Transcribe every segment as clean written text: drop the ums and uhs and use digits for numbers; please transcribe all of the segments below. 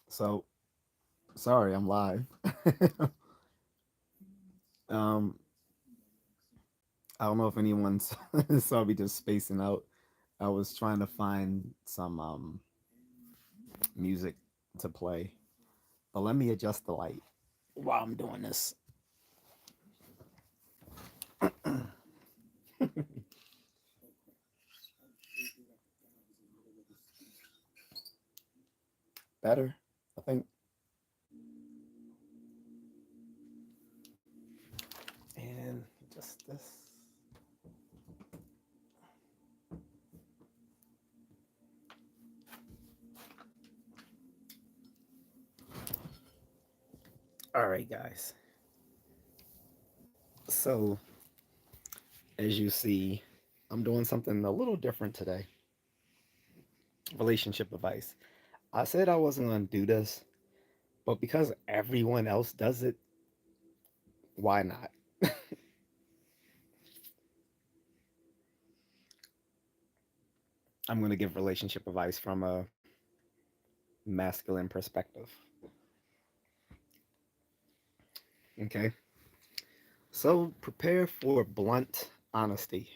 So sorry, I'm live. um, I don't know if anyone saw me just spacing out. I was trying to find some music to play, but let me adjust the light while I'm doing this. Better, I think. And just this. All right, guys. So as you see, I'm doing something a little different today. Relationship advice. I said I wasn't going to do this, but because everyone else does it, why not? I'm going to give relationship advice from a masculine perspective. Okay. So prepare for blunt honesty.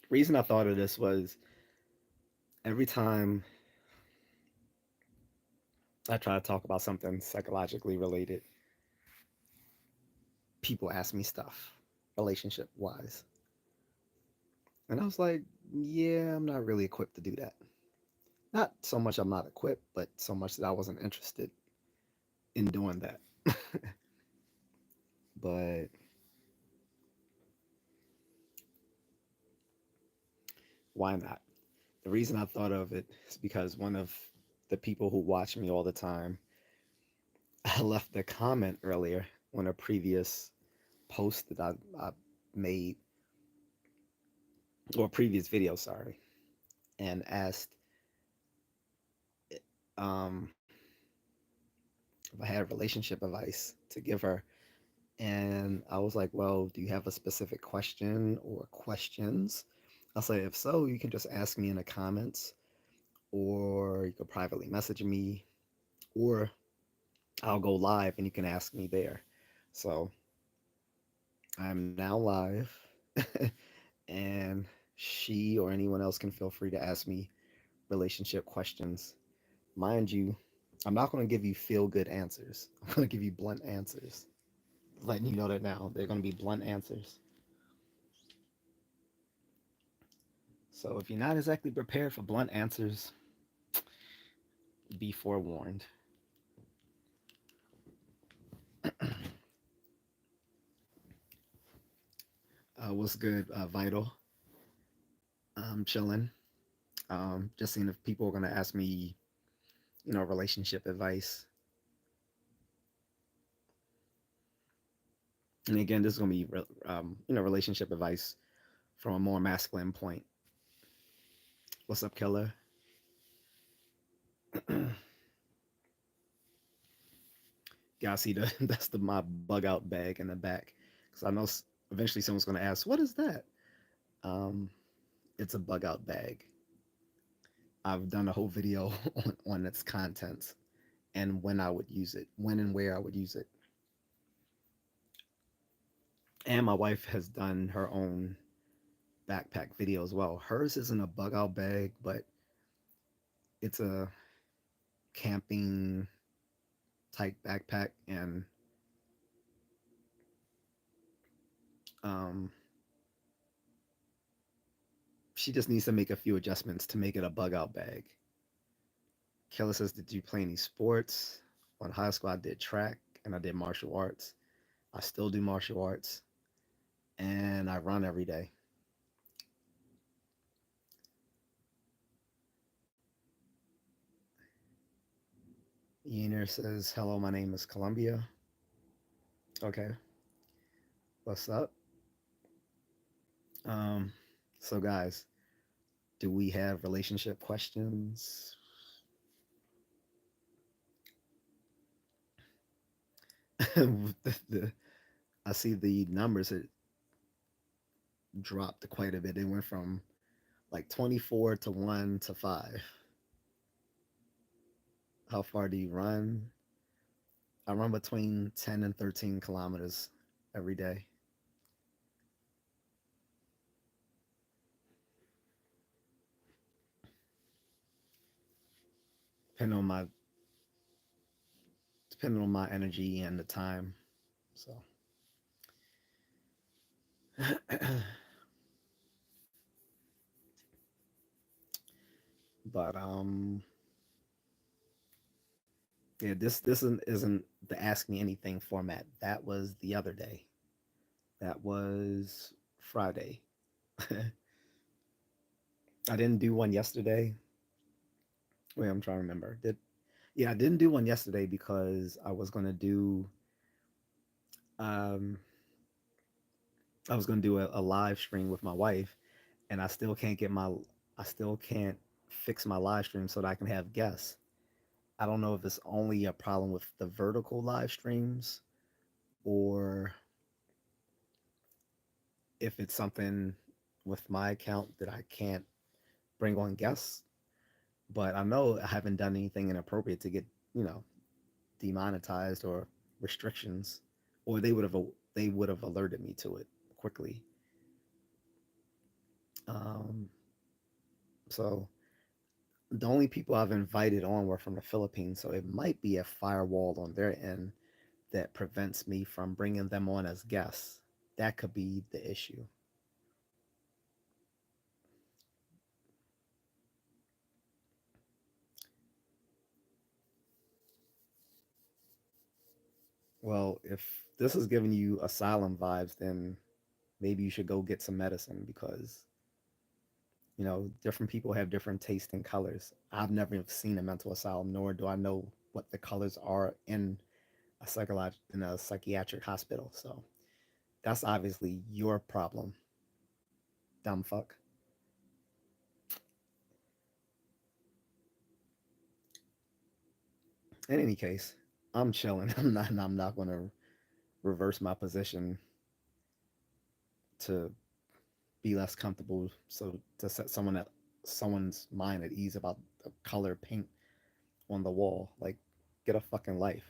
Reason I thought of this was every time I try to talk about something psychologically related, people ask me stuff relationship wise. And I was like, yeah, I'm not really equipped to do that. Not so much I'm not equipped, but so much that I wasn't interested in doing that. But why not? The reason I thought of it is because one of the people who watch me all the time, I left a comment earlier on a previous post that I made, or previous video, sorry, and asked um, if I had relationship advice to give her. And I was like, well, do you have a specific question or questions? I'll say, if so, you can just ask me in the comments, or you could privately message me, or I'll go live and you can ask me there. So I'm now live, and she or anyone else can feel free to ask me relationship questions. Mind you, I'm not going to give you feel good answers. I'm going to give you blunt answers. Letting you know that now. They're going to be blunt answers. So if you're not exactly prepared for blunt answers, be forewarned. What's good, Vital? I'm chilling. Just seeing if people are going to ask me, relationship advice. And again, this is going to be, relationship advice from a more masculine point. What's up, Killer? Y'all see the that's the my bug out bag in the back, because I know eventually someone's going to ask, "What is that?" Um, it's a bug out bag. I've done a whole video on its contents and when I would use it, when and where I would use it. And my wife has done her own backpack video as well. Hers isn't a bug out bag, but it's a camping type backpack, and um, she just needs to make a few adjustments to make it a bug out bag. Kayla says, "Did you play any sports?" On high school, I did track and I did martial arts. I still do martial arts, and I run every day. Yener says, "Hello, my name is Columbia." Okay, what's up? Um, so guys, do we have relationship questions? the, I see the numbers it dropped quite a bit. It went from like 24 to 1 to 5. How far do you run? I run between 10 and 13 kilometers every day, depending on my depending on my energy and the time. So, but yeah, this isn't the ask me anything format. That was the other day. That was Friday. I didn't do one yesterday. Wait, I'm trying to remember. Did Yeah, I didn't do one yesterday because um I was gonna do a live stream with my wife, and I still can't fix my live stream so that I can have guests. I don't know if it's only a problem with the vertical live streams or if it's something with my account that I can't bring on guests. But I know I haven't done anything inappropriate to get, you know, demonetized or restrictions, or they would have alerted me to it quickly. Um, so the only people I've invited on were from the Philippines, so it might be a firewall on their end that prevents me from bringing them on as guests. That could be the issue. Well, if this is giving you asylum vibes, then maybe you should go get some medicine because, different people have different taste in colors. I've never seen a mental asylum, nor do I know what the colors are in in a psychiatric hospital. So that's obviously your problem, dumb fuck. In any case, I'm chilling. I'm not going to reverse my position to be less comfortable. So to set someone's mind at ease about the color paint on the wall, like, get a fucking life.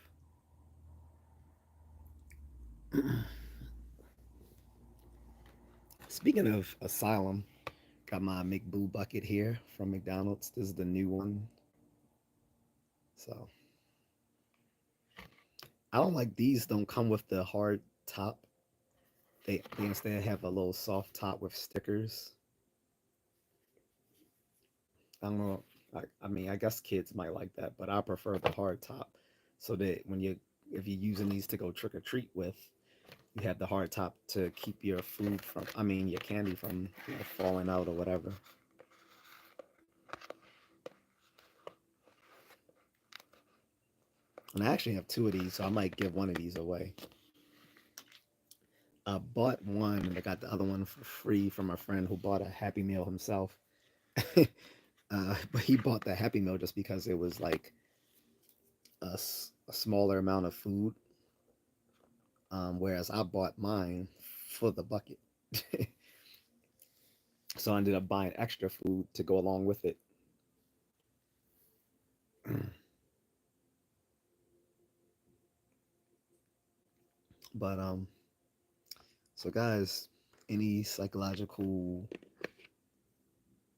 Speaking of asylum, got my McBoo bucket here from McDonald's. This is the new one. So I don't like these. Don't come with the hard top. They instead have a little soft top with stickers. I don't know. I mean, I guess kids might like that, but I prefer the hard top, so that if you're using these to go trick or treat with, you have the hard top to keep your food from, I mean, your candy from, falling out or whatever. And I actually have two of these, so I might give one of these away. I bought one and I got the other one for free from a friend who bought a Happy Meal himself. But he bought the Happy Meal just because it was like a smaller amount of food, whereas I bought mine for the bucket. So I ended up buying extra food to go along with it. But so guys, any psychological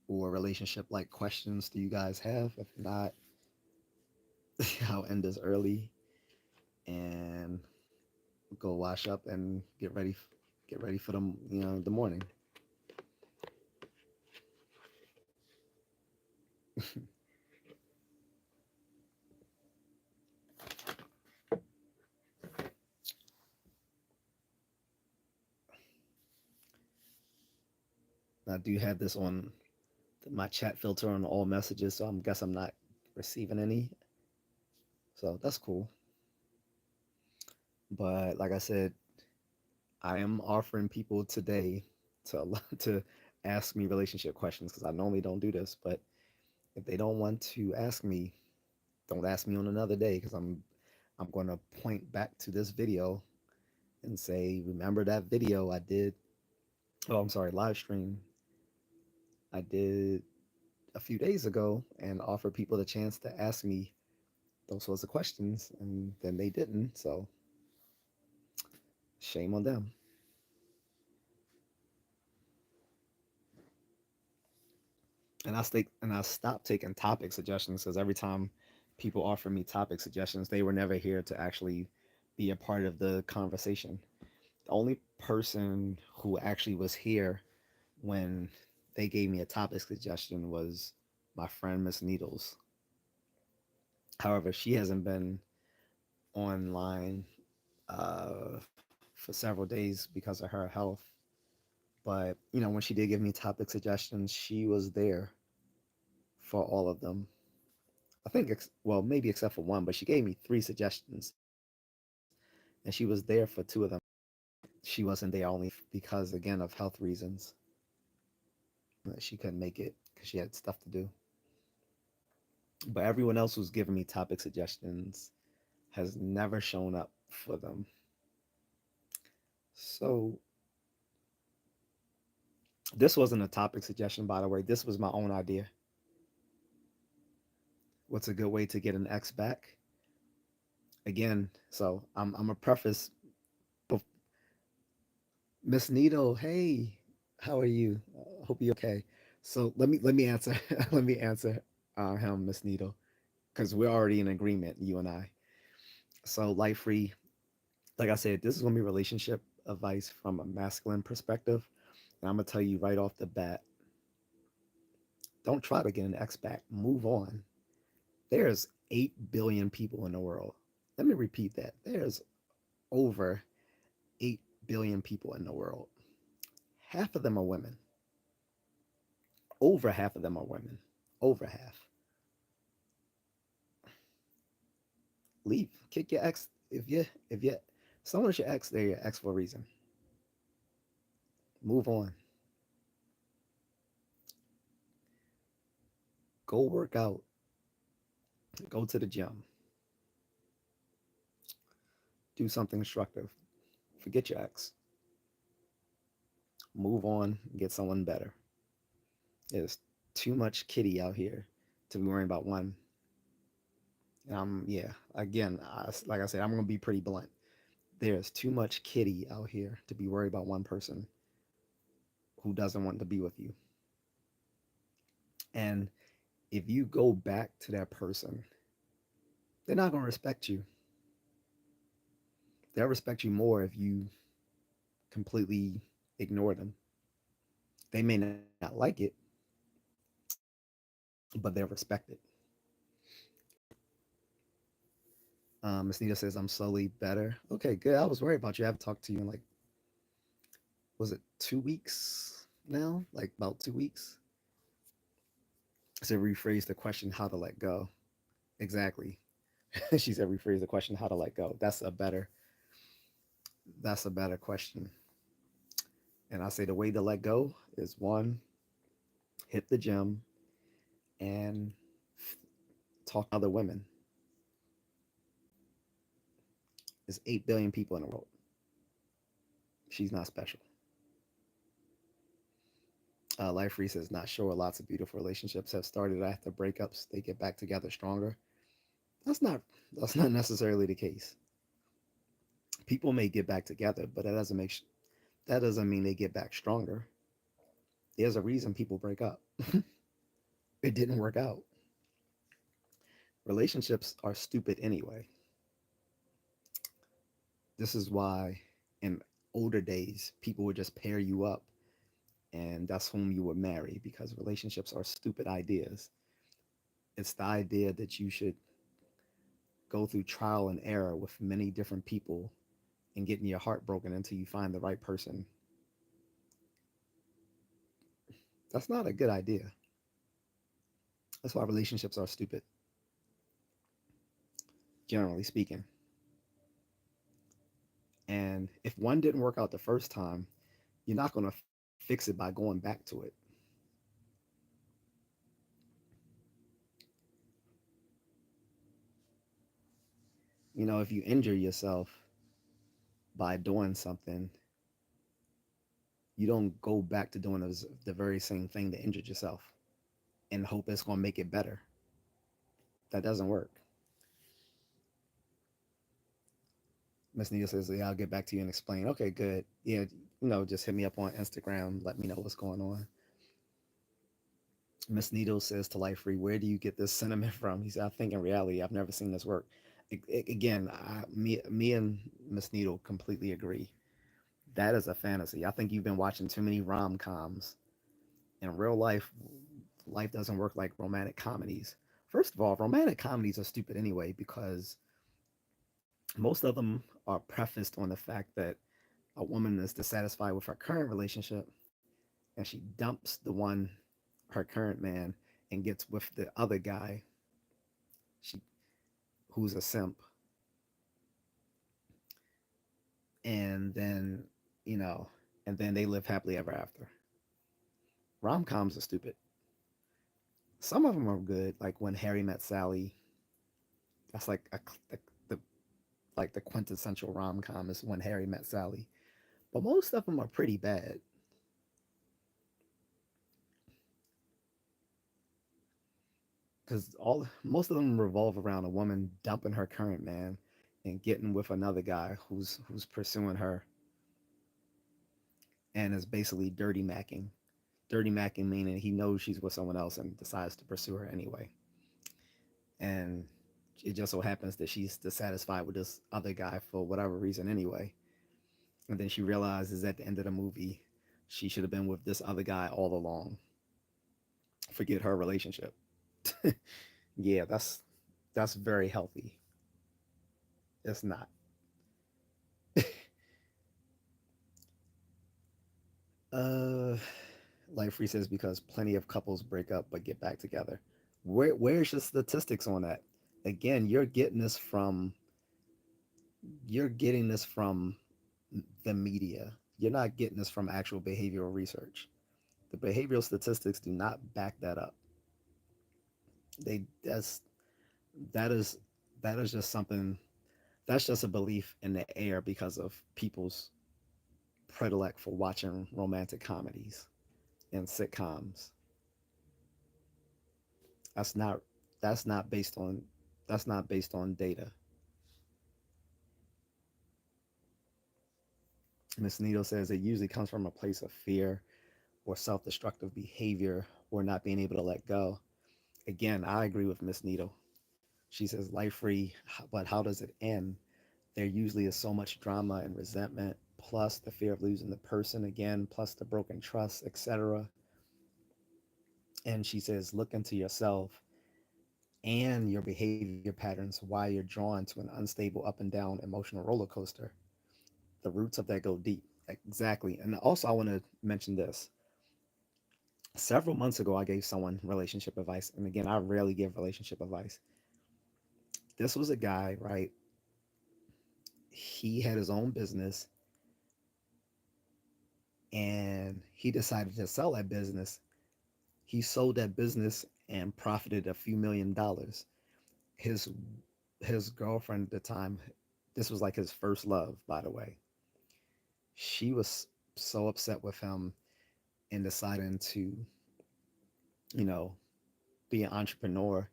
or relationship like questions do you guys have? If not, I'll end this early and go wash up and get ready for the morning. I do have this on my chat filter on all messages, so I guess I'm not receiving any. So that's cool. But like I said, I am offering people today to ask me relationship questions because I normally don't do this. But if they don't want to ask me, don't ask me on another day because I'm going to point back to this video and say, remember that video I did? Oh, I'm sorry, live stream I did a few days ago and offer people the chance to ask me those sorts of questions, and then they didn't. So shame on them. And I stopped taking topic suggestions because every time people offer me topic suggestions, they were never here to actually be a part of the conversation. The only person who actually was here when they gave me a topic suggestion was my friend Miss Needles. However, she hasn't been online for several days because of her health. But when she did give me topic suggestions, she was there for all of them. I think, well, maybe except for one, but she gave me three suggestions, and she was there for two of them. She wasn't there only because, again, of health reasons. She couldn't make it because she had stuff to do. But everyone else who's given me topic suggestions has never shown up for them. So this wasn't a topic suggestion, by the way. This was my own idea. What's a good way to get an ex back? Again, so I'm a preface. Miss Needle, hey, how are you? Hope you're okay. So let me answer let me answer him, Miss Needle, because we're already in agreement, you and I. So life free, like I said, this is gonna be relationship advice from a masculine perspective, and I'm gonna tell you right off the bat, don't try to get an ex back. Move on. There's 8 billion people in the world. Let me repeat that. There's over 8 billion people in the world. Half of them are women. Over half of them are women. Over half. Leave. Kick your ex. If you someone's your ex, they're your ex for a reason. Move on. Go work out. Go to the gym. Do something constructive. Forget your ex. Move on. Get someone better. There's too much kitty out here to be worrying about one. And yeah. Again, like I said, I'm gonna be pretty blunt. There's too much kitty out here to be worried about one person who doesn't want to be with you. And if you go back to that person, they're not gonna respect you. They'll respect you more if you completely ignore them. They may not like it, but they'll respect it. Miss Nita says, I'm slowly better. Okay, good. I was worried about you. I haven't talked to you in like, was it 2 weeks now? Like about 2 weeks? So rephrase the question, how to let go. Exactly. She said, rephrase the question, how to let go. That's a better question. And I say the way to let go is one, hit the gym and talk to other women. There's 8 billion people in the world. She's not special. Life Free says, not sure. Lots of beautiful relationships have started after breakups. They get back together stronger. That's not that's not necessarily the case. People may get back together, but that doesn't mean they get back stronger. There's a reason people break up. It didn't work out. Relationships are stupid anyway. This is why in older days people would just pair you up and that's whom you would marry because relationships are stupid ideas. It's the idea that you should go through trial and error with many different people and getting your heart broken until you find the right person. That's not a good idea. That's why relationships are stupid, generally speaking. And if one didn't work out the first time, you're not going to fix it by going back to it. If you injure yourself by doing something, you don't go back to doing the very same thing that injured yourself and hope it's going to make it better. That doesn't work. Miss Needle says, yeah, I'll get back to you and explain. Okay, good. Yeah, just hit me up on Instagram. Let me know what's going on. Miss Needle says to Life Free, where do you get this sentiment from? He said, I think in reality, I've never seen this work. Again, me and Miss Needle completely agree. That is a fantasy. I think you've been watching too many rom coms. In real life, life doesn't work like romantic comedies. First of all, romantic comedies are stupid anyway because most of them are prefaced on the fact that a woman is dissatisfied with her current relationship and she dumps the one, her current man, and gets with the other guy, she who's a simp, and then you know, and then they live happily ever after. Rom coms are stupid. Some of them are good, like When Harry Met Sally. That's the like the quintessential rom com is When Harry Met Sally. But most of them are pretty bad because all most of them revolve around a woman dumping her current man and getting with another guy who's pursuing her and is basically dirty macking. Dirty macking meaning he knows she's with someone else and decides to pursue her anyway. And it just so happens that she's dissatisfied with this other guy for whatever reason anyway. And then she realizes at the end of the movie she should have been with this other guy all along. Forget her relationship. Yeah, that's very healthy. It's not. Uh, Life Free says because plenty of couples break up but get back together. Where's the statistics on that? Again, you're getting this from the media. You're not getting this from actual behavioral research. The behavioral statistics do not back that up. They that is that is just something that's just a belief in the air because of people's predilect for watching romantic comedies and sitcoms. That's not that's not based on that's not based on data. Miss Needle says it usually comes from a place of fear or self-destructive behavior or not being able to let go. Again, I agree with Miss Needle. She says life free, but how does it end? There usually is so much drama and resentment, plus the fear of losing the person again, plus the broken trust, etc. And she says, look into yourself and your behavior patterns why you're drawn to an unstable up and down emotional roller coaster. The roots of that go deep. Exactly. And also, I want to mention this. Several months ago, I gave someone relationship advice. And again, I rarely give relationship advice. This was a guy, right? He had his own business and he decided to sell that business. He sold that business and profited a few $1 million. His his girlfriend at the time, this was like his first love, by the way. She was so upset with him and deciding to, you know, be an entrepreneur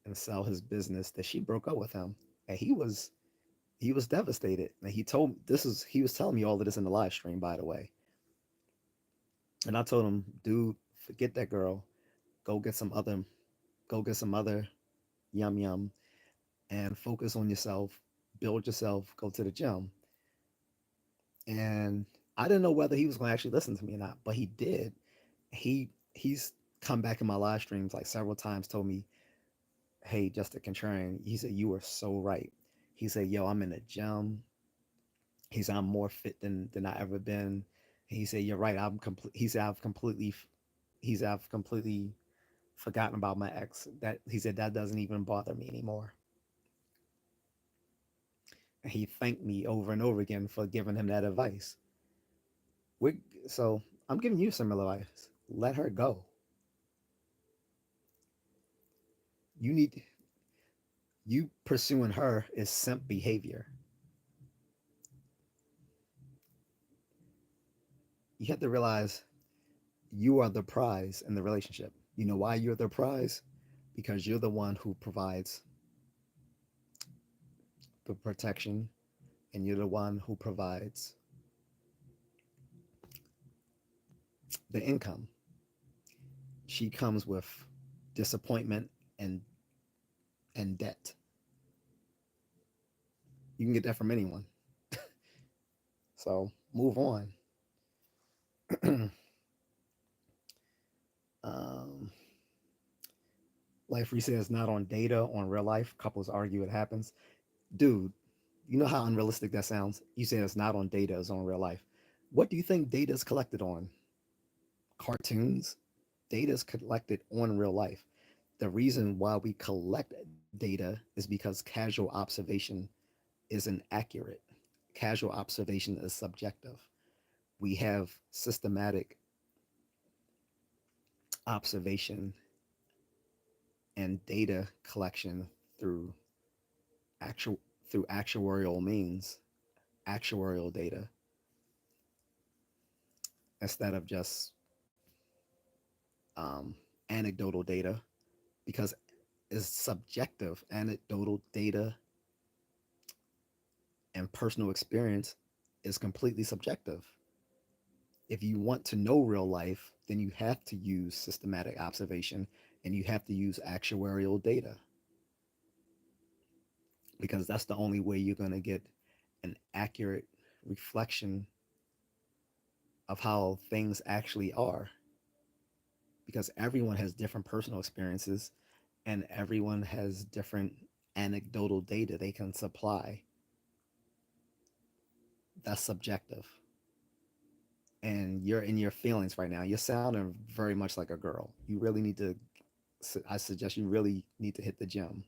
and sell his business that she broke up with him. And he was devastated. And he was telling me all of this in the live stream, by the way. And I told him, dude, forget that girl. Go get some other go get some other yum yum and focus on yourself, build yourself, go to the gym. And I didn't know whether he was going to actually listen to me or not, but he did. He's come back in my live streams like several times, told me, "Hey, Just A Contrarian," he said, "You were so right." He said, "Yo, I'm in the gym." He said, "I'm more fit than I ever been." He said, "You're right. I'm complete." He said, "I've completely forgotten about my ex. That he said that doesn't even bother me anymore." And he thanked me over and over again for giving him that advice. We so I'm giving you similar advice. Let her go. You need you pursuing her is simp behavior. You have to realize you are the prize in the relationship. You know why you're the prize? Because you're the one who provides the protection and you're the one who provides the income. She comes with disappointment and debt. You can get that from anyone. So move on. um, Life reset is not on data, on real life. Couples argue, it happens. Dude, you know how unrealistic that sounds? You say it's not on data, it's on real life. What do you think data is collected on? Cartoons? Data is collected on real life. The reason why we collect data is because casual observation isn't accurate. Casual observation is subjective. We have systematic observation and data collection through actual through actuarial means, actuarial data, instead of just um, anecdotal data, because it's subjective. Anecdotal data and personal experience is completely subjective. If you want to know real life, then you have to use systematic observation and you have to use actuarial data, because that's the only way you're going to get an accurate reflection of how things actually are, because everyone has different personal experiences and everyone has different anecdotal data they can supply. That's subjective. And you're in your feelings right now. You're sounding very much like a girl. You really need to, I suggest you really need to hit the gym,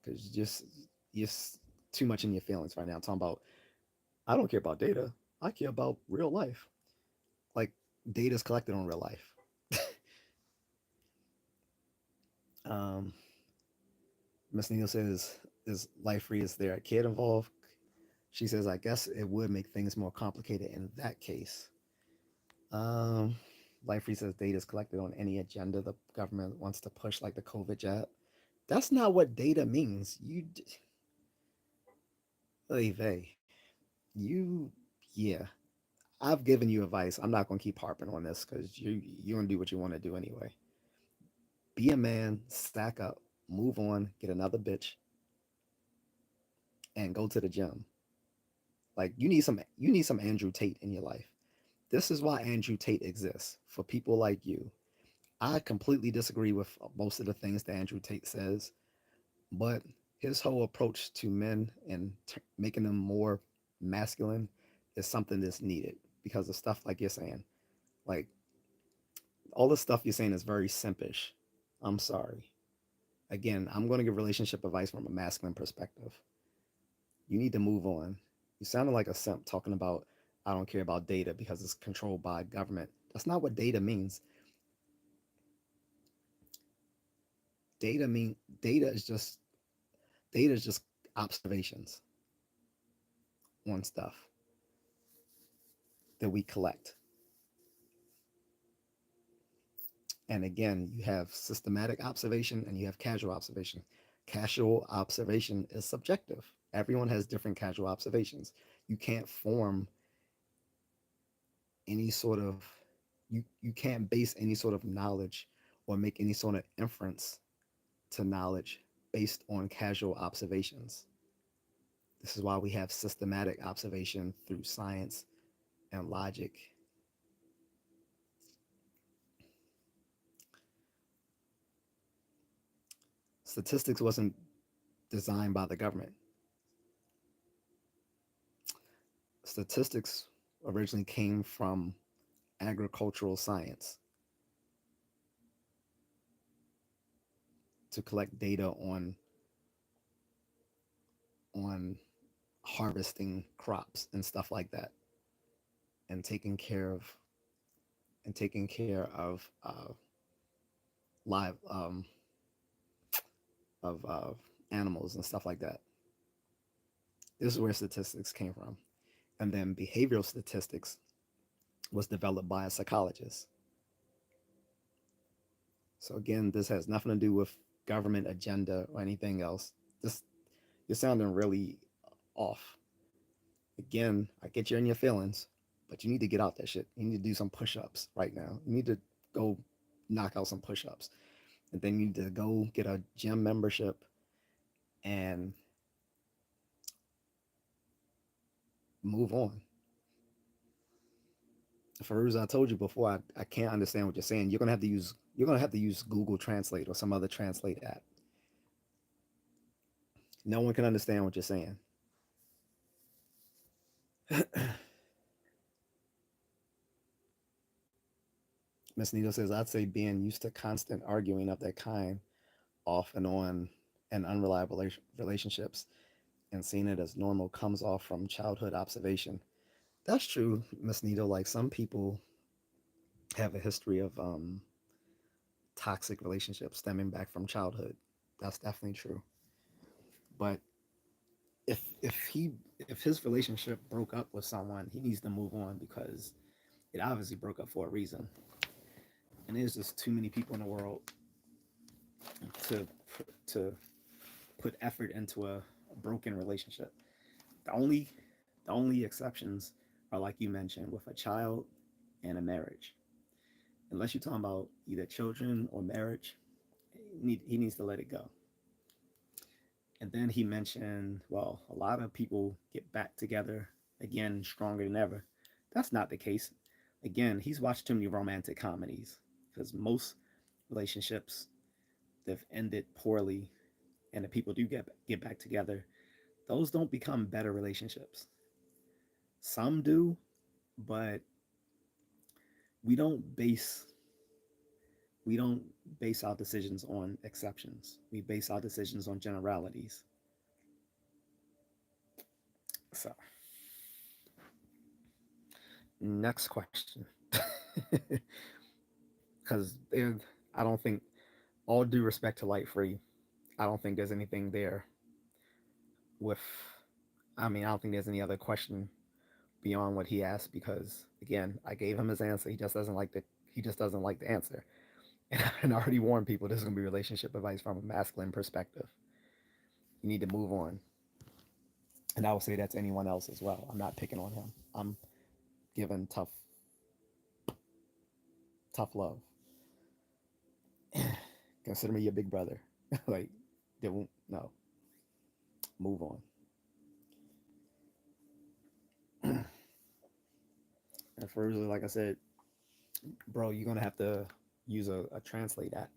because you're too much in your feelings right now. Talking about, I don't care about data. I care about real life. Like, data is collected on real life. um, Miss Neal says, is life free? Is there a kid involved? She says, I guess it would make things more complicated in that case. Um, Life free says data is collected on any agenda the government wants to push, like the COVID jab. That's not what data means. Hey, you, yeah. I've given you advice. I'm not gonna keep harping on this because you're gonna do what you want to do anyway. Be a man, stack up, move on, get another bitch, and go to the gym. Like, you need some Andrew Tate in your life. This is why Andrew Tate exists, for people like you. I completely disagree with most of the things that Andrew Tate says, but his whole approach to men and making them more masculine is something that's needed, because of stuff like you're saying. Like, all the stuff you're saying is very simpish. I'm sorry. Again, I'm going to give relationship advice from a masculine perspective. You need to move on. You sounded like a simp talking about, I don't care about data because it's controlled by government. That's not what data means. Data mean data is just data is just observations on stuff that we collect. And again, you have systematic observation and you have casual observation. Casual observation is subjective. Everyone has different casual observations. You can't form any sort of you can't base any sort of knowledge or make any sort of inference to knowledge based on casual observations. This is why we have systematic observation through science and logic. Statistics wasn't designed by the government. Statistics originally came from agricultural science to collect data on harvesting crops and stuff like that. and taking care live of animals and stuff like that. This is where statistics came from. And then behavioral statistics was developed by a psychologist. So again, this has nothing to do with government agenda or anything else. This you're sounding really off. Again, I get you in your feelings, but you need to get out that shit. You need to do some push-ups right now. You need to go knock out some push-ups. And then you need to go get a gym membership and move on. Farouz, I told you before, I can't understand what you're saying. You're gonna have to use Google Translate or some other translate app. No one can understand what you're saying. Miss Nito says, I'd say being used to constant arguing of that kind off and on and unreliable relationships and seeing it as normal comes off from childhood observation. That's true, Miss Nito. Like some people have a history of toxic relationships stemming back from childhood. That's definitely true. But if his relationship broke up with someone, he needs to move on because it obviously broke up for a reason. And there's just too many people in the world to to put effort into a broken relationship. The only the only exceptions are like you mentioned with a child and a marriage. Unless you're talking about either children or marriage, he needs to let it go. And then he mentioned, well, a lot of people get back together again stronger than ever. That's not the case. Again, he's watched too many romantic comedies because most relationships that have ended poorly and the people do get back together, those don't become better relationships. Some do, but we don't base we don't base our decisions on exceptions. We base our decisions on generalities. So, next question. Because I don't think, all due respect to Light Free, I don't think there's anything there with, I don't think there's any other question beyond what he asked because, again, I gave him his answer. He just doesn't like the answer. And I already warned people this is going to be relationship advice from a masculine perspective. You need to move on. And I will say that to anyone else as well. I'm not picking on him. I'm giving tough love. Consider me your big brother. Like, they won't, no, move on. And first, like I said, bro, you're gonna have to use a translate app.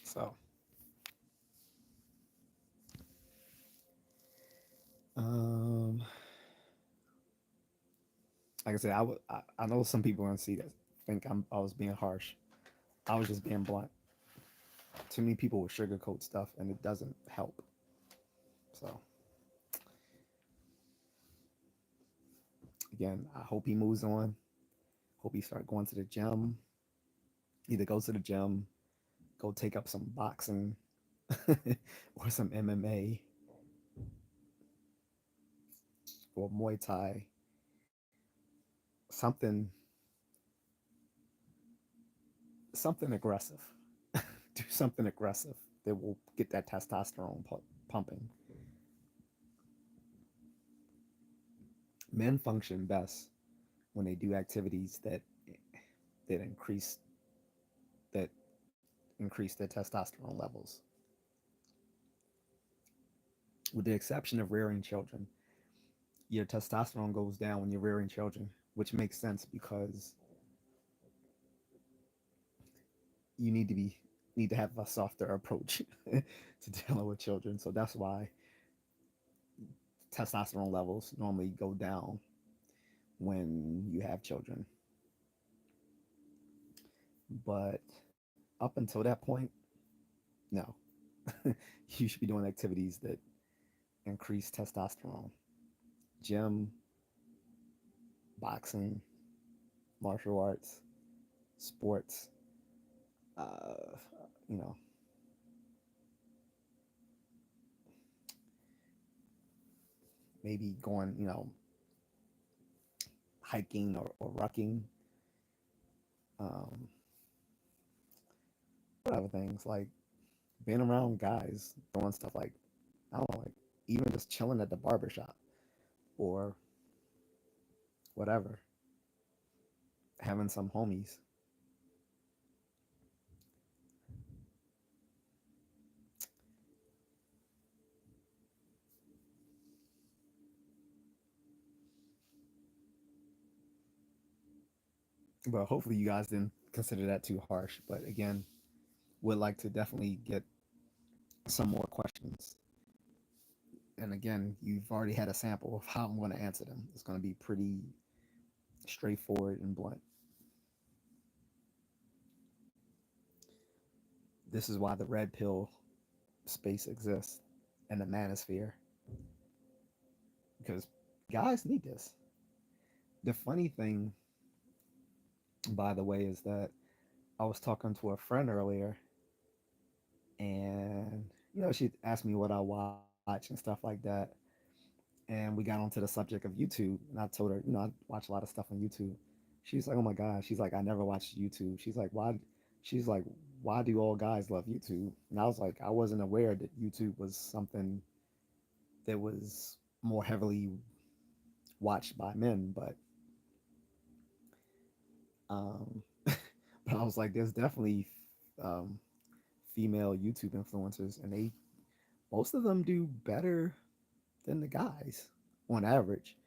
So, um, like I said, I know some people gonna see that think I was being harsh. I was just being blunt. Too many people will sugarcoat stuff, and it doesn't help. So, again, I hope he moves on. Hope he start going to the gym. Either go to the gym, go take up some boxing, or some MMA or Muay Thai. Something something aggressive. Do something aggressive that will get that testosterone pumping. Men function best when they do activities that that increase their testosterone levels. With the exception of rearing children, your testosterone goes down when you're rearing children, which makes sense because you need to have a softer approach to dealing with children. So that's why testosterone levels normally go down when you have children. But up until that point, no. You should be doing activities that increase testosterone. Gym, boxing, martial arts, sports, uh, you know, maybe going, hiking or rucking, um, whatever things like being around guys doing stuff like, I don't know, like even just chilling at the barbershop or whatever, having some homies. But hopefully you guys didn't consider that too harsh. But again, would like to definitely get some more questions. And again, you've already had a sample of how I'm going to answer them. It's going to be pretty straightforward and blunt. This is why the red pill space exists in the manosphere, because guys need this. The funny thing, by the way, is that I was talking to a friend earlier, and she asked me what I watch and stuff like that, and we got onto the subject of YouTube, and I told her, I watch a lot of stuff on YouTube. She's like, oh my god, she's like, I never watched YouTube. She's like, why? She's like, why do all guys love YouTube? And I was like, I wasn't aware that YouTube was something that was more heavily watched by men, um, but I was like, there's definitely um, female YouTube influencers, and they most of them do better than the guys on average.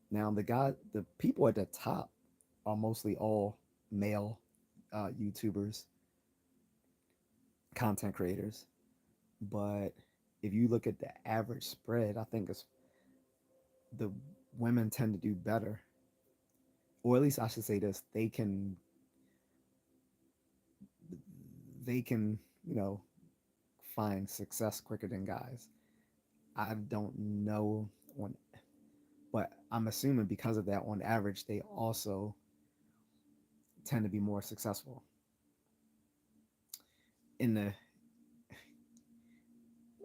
Now the people at the top are mostly all male YouTubers, content creators. But if you look at the average spread, I think it's the women tend to do better, or at least I should say this: they can find success quicker than guys. I don't know on, but I'm assuming because of that, on average, they also tend to be more successful in the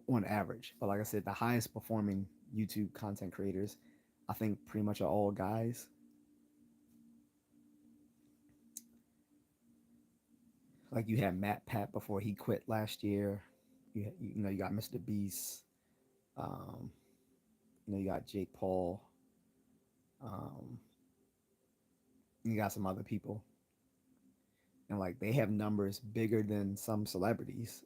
on average. But like I said, the highest performing YouTube content creators, I think, pretty much are all guys. Like you had Matt Pat before he quit last year. You got Mr. Beast. Um, you got Jake Paul. Um, you got some other people, and like they have numbers bigger than some celebrities.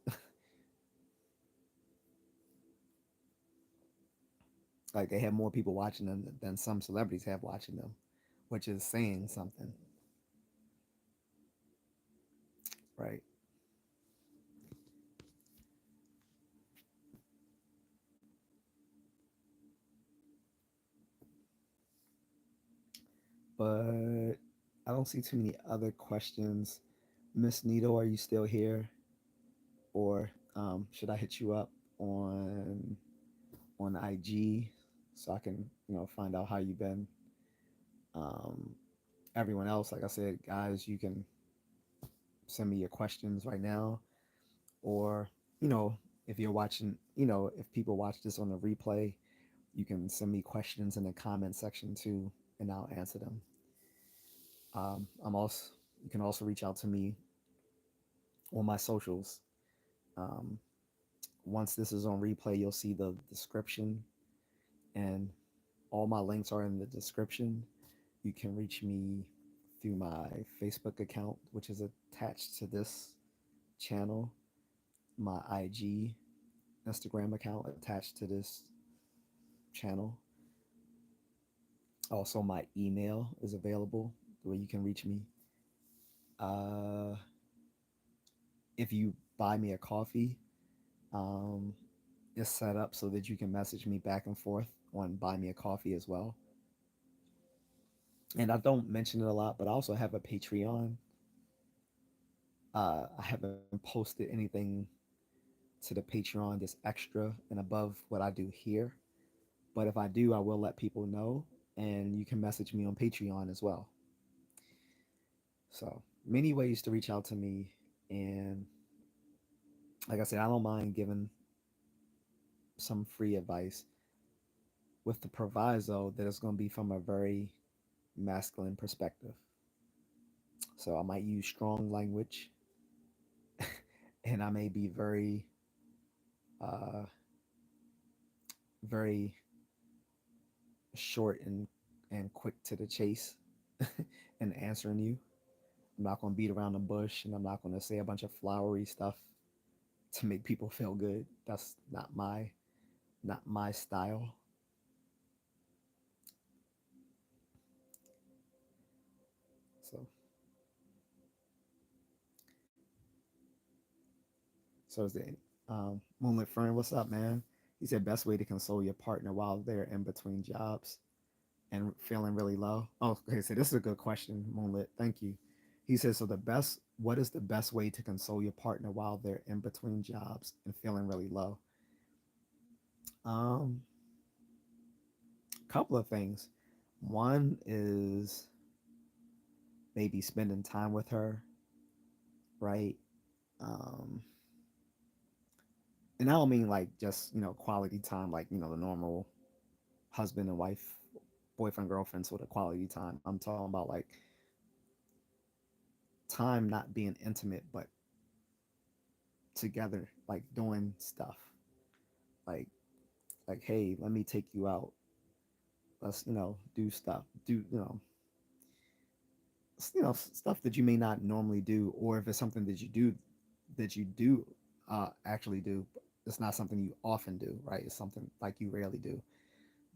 Like they have more people watching them than some celebrities have watching them, which is saying something, right? But I don't see too many other questions. Miss Nito, are you still here, or should I hit you up on IG so I can find out how you've been? Um, Everyone else, like I said, guys, you can send me your questions right now, or you know if you're watching, if people watch this on the replay, you can send me questions in the comment section too, and I'll answer them. I'm also You can also reach out to me on my socials. Um, Once this is on replay, you'll see the description, and all my links are in the description. You can reach me through my Facebook account, which is attached to this channel, my IG, Instagram account attached to this channel. Also, my email is available where you can reach me. Uh, if you buy me a coffee, um, it's set up so that you can message me back and forth on buy me a coffee as well. And I don't mention it a lot, but I also have a Patreon. I haven't posted anything to the Patreon that's extra and above what I do here. But if I do, I will let people know, and you can message me on Patreon as well. So many ways to reach out to me, and like I said, I don't mind giving some free advice with the proviso that it's going to be from a very masculine perspective. So I might use strong language, and I may be uh, very short and quick to the chase in answering you. I'm not going to beat around the bush, and I'm not going to say a bunch of flowery stuff to make people feel good. That's not my style. So so is the Moonlit Friend. What's up, man? He said best way to console your partner while they're in between jobs and feeling really low. Oh, okay. So this is a good question, Moonlit. Thank you. He says so. What is the best way to console your partner while they're in between jobs and feeling really low? Um, Couple of things. One is maybe spending time with her, right? Um, and I don't mean like just quality time, like the normal husband and wife, boyfriend girlfriend sort of quality time. I'm talking about like time not being intimate, but together, like doing stuff, like hey, let me take you out. Let's do stuff, do stuff that you may not normally do, or if it's something that you do actually do, it's not something you often do, right? It's something like you rarely do.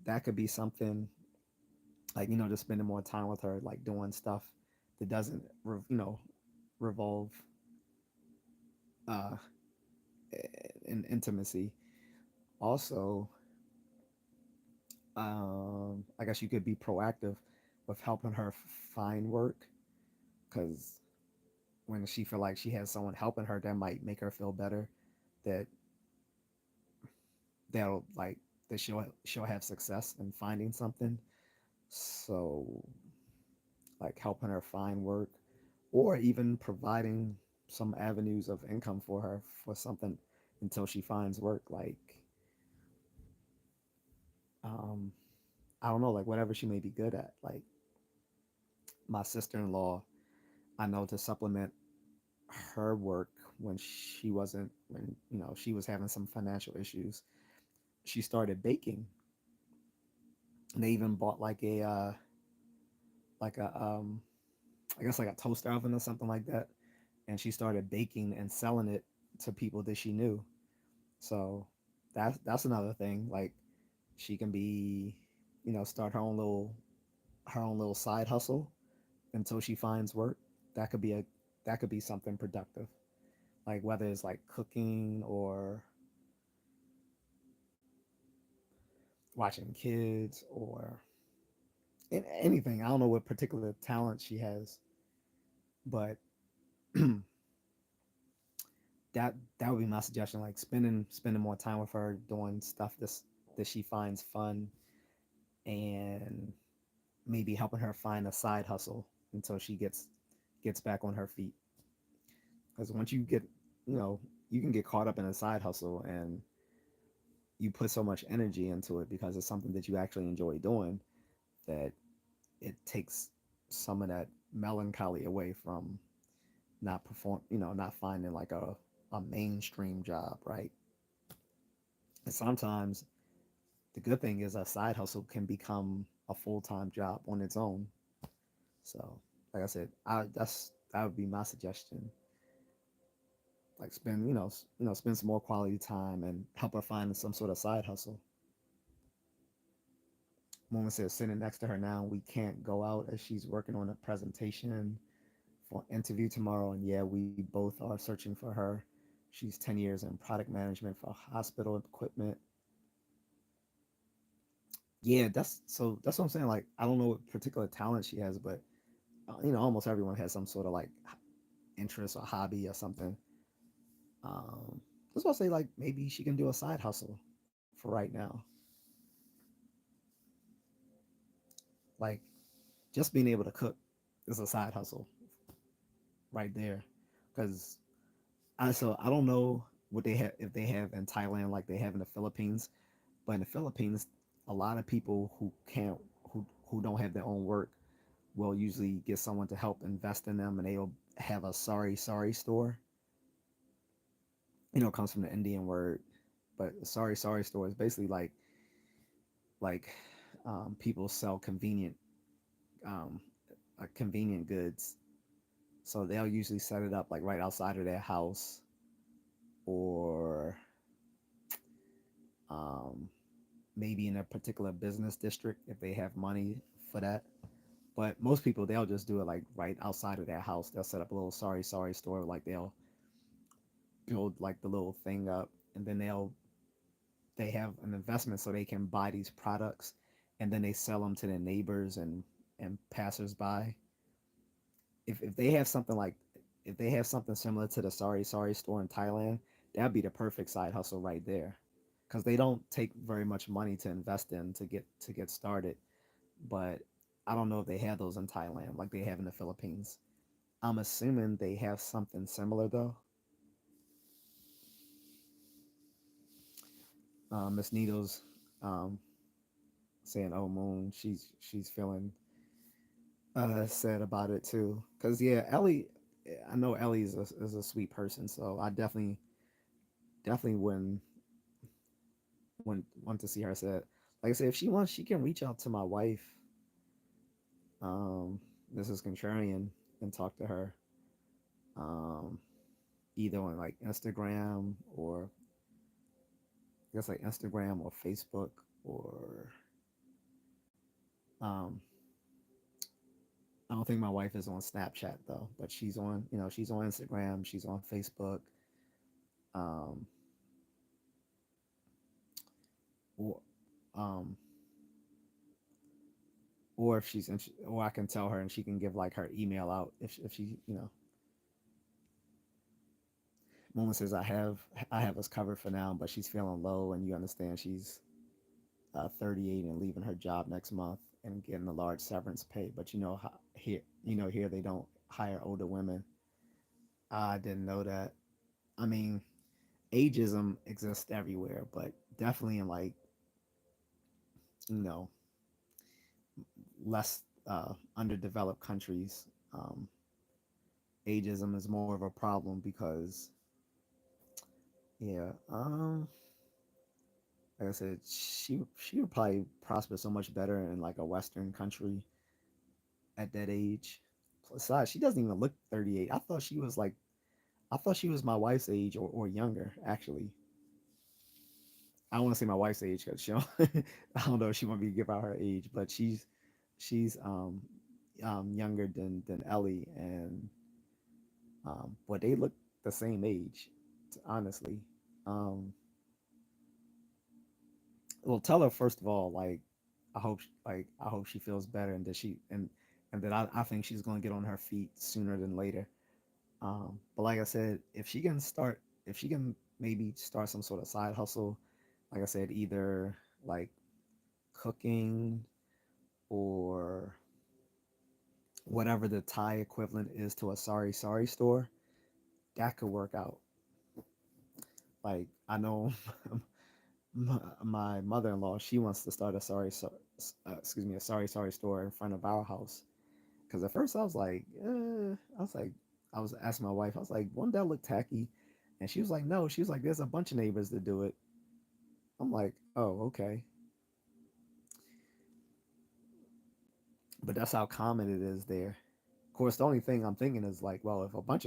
That could be something like just spending more time with her, like doing stuff that doesn't revolve uh in intimacy. Also, I guess you could be proactive with helping her find work, because when she feel like she has someone helping her, that might make her feel better, that that'll like that she'll have success in finding something. So like helping her find work, or even providing some avenues of income for her for something until she finds work, like um I don't know, like whatever she may be good at. Like my sister-in-law, I know, to supplement her work when she was having some financial issues, she started baking. And they even bought like a I guess like a toaster oven or something like that, and she started baking and selling it to people that she knew. So that's another thing. Like she can be, start her own little side hustle until she finds work. That could be a that could be something productive. Like whether it's like cooking or watching kids or anything. I don't know what particular talent she has, but that would be my suggestion. Like spending more time with her, doing stuff that she finds fun, and maybe helping her find a side hustle until she gets back on her feet. Because once you know, you can get caught up in a side hustle, and you put so much energy into it because it's something that you actually enjoy doing, that it takes some of that melancholy away from not finding like a mainstream job, right? And sometimes the good thing is a side hustle can become a full-time job on its own. So, like I said, that would be my suggestion. Like spend some more quality time and help her find some sort of side hustle. Mama says sitting next to her now, we can't go out as she's working on a presentation for an interview tomorrow. And yeah, we both are searching for her. She's 10 years in product management for hospital equipment. Yeah, that's what I'm saying. Like, I don't know what particular talent she has, but almost everyone has some sort of like interest or hobby or something. Um, that's why I say like maybe she can do a side hustle for right now. Like just being able to cook is a side hustle right there. Because I don't know what they have if they have in Thailand like they have in the Philippines, but in the Philippines, a lot of people who can't who don't have their own work will usually get someone to help invest in them, and they'll have a sorry store. It comes from the Indian word, but sorry store is basically like people sell um, convenient goods. So they'll usually set it up like right outside of their house, or um, maybe in a particular business district if they have money for that. But most people they'll just do it like right outside of their house. They'll set up a little sorry store. Like they'll build like the little thing up, and then they have an investment so they can buy these products, and then they sell them to their neighbors and passersby. If they have something like if they have something similar to the sorry store in Thailand, that'd be the perfect side hustle right there, because they don't take very much money to invest in to get started. But I don't know if they have those in Thailand like they have in the Philippines. I'm assuming they have something similar though. Miss Needles um, saying, "Oh Moon, she's feeling sad about it too." Cause yeah, Ellie, I know Ellie is a sweet person, so I definitely wouldn't want to see her sad. Like I said, if she wants, she can reach out to my wife, um, Mrs. Contrarian, and talk to her, um, either on like Instagram or I guess like Instagram or Facebook or um, I don't think my wife is on Snapchat though, but she's on Instagram, she's on Facebook, um, or um, or if or I can tell her and she can give like her email out if she Mama says I have us covered for now, but she's feeling low, and you understand she's 38 and leaving her job next month and getting a large severance pay. But here they don't hire older women. I didn't know that. I mean, ageism exists everywhere, but definitely in like you know less underdeveloped countries, ageism is more of a problem because yeah, like I said, she would probably prosper so much better in like a Western country at that age. Besides, she doesn't even look 38. I thought she was my wife's age or younger. Actually, I don't want to say my wife's age because she don't, I don't know if she want me to give out her age, but she's younger than Ellie, and but they look the same age, honestly. Um, well, tell her first of all, like I hope she feels better and that I think she's gonna get on her feet sooner than later. But like I said, if she can maybe start some sort of side hustle, like I said, either like cooking or whatever the Thai equivalent is to a sorry store, that could work out. Like I know my mother-in-law, she wants to start a sorry store in front of our house. Because at first I was asking my wife, I was like, wouldn't that look tacky? And she was like, no. She was like, there's a bunch of neighbors that do it. I'm like, oh, okay. But that's how common it is there. Of course, the only thing I'm thinking is like, well, if a bunch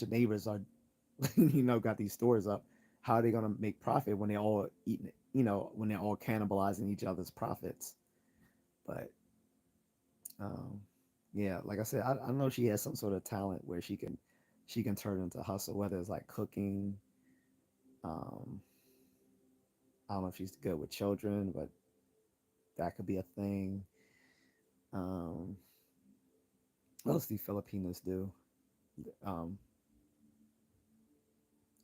of neighbors are, got these stores up, how are they gonna make profit when they're all eating? When they're all cannibalizing each other's profits. But um, yeah, like I said, I know she has some sort of talent where she can turn into hustle, whether it's like cooking. Um, I don't know if she's good with children, but that could be a thing. Um, what else do Filipinos do? Um,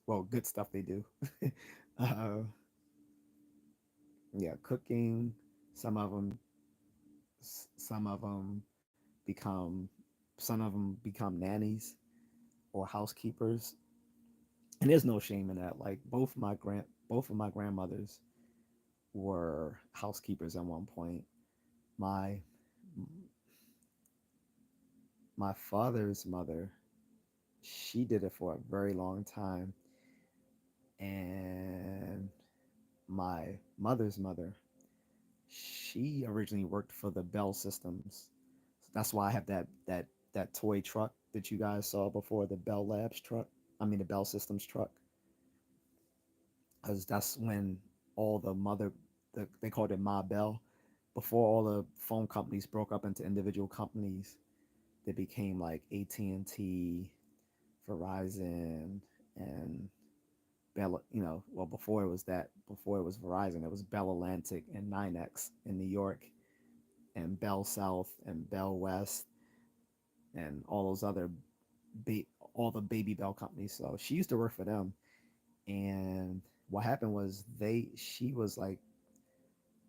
well, good stuff they do. uh, yeah, cooking. Some of them, some of them become, some of them become nannies or housekeepers, and there's no shame in that. Like both of my grandmothers were housekeepers at one point. My my father's mother, she did it for a very long time, and my mother's mother, she originally worked for the Bell Systems. That's why I have that toy truck that you guys saw before, the Bell Labs truck. I mean the Bell Systems truck, because that's when all they called it Ma Bell. Before all the phone companies broke up into individual companies, they became like AT&T, Verizon, and Bell. Well, before it was Verizon, it was Bell Atlantic and NYNEX in New York, and Bell South and Bell West, and all those other ba- all the baby Bell companies. So she used to work for them, and what happened was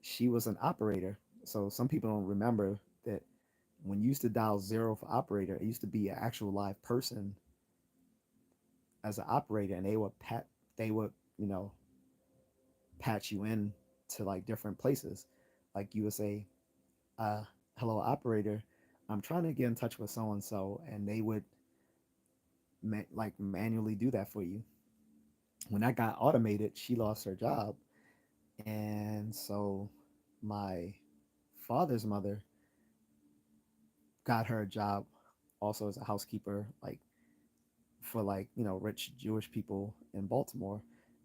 she was an operator. So some people don't remember that when you used to dial zero for operator, it used to be an actual live person as an operator, and they would you know patch you in to like different places. Like you would say, uh, "Hello, operator, I'm trying to get in touch with so and so," and they would like manually do that for you. When that got automated, she lost her job, and so my father's mother got her a job also as a housekeeper, like for like rich Jewish people in Baltimore.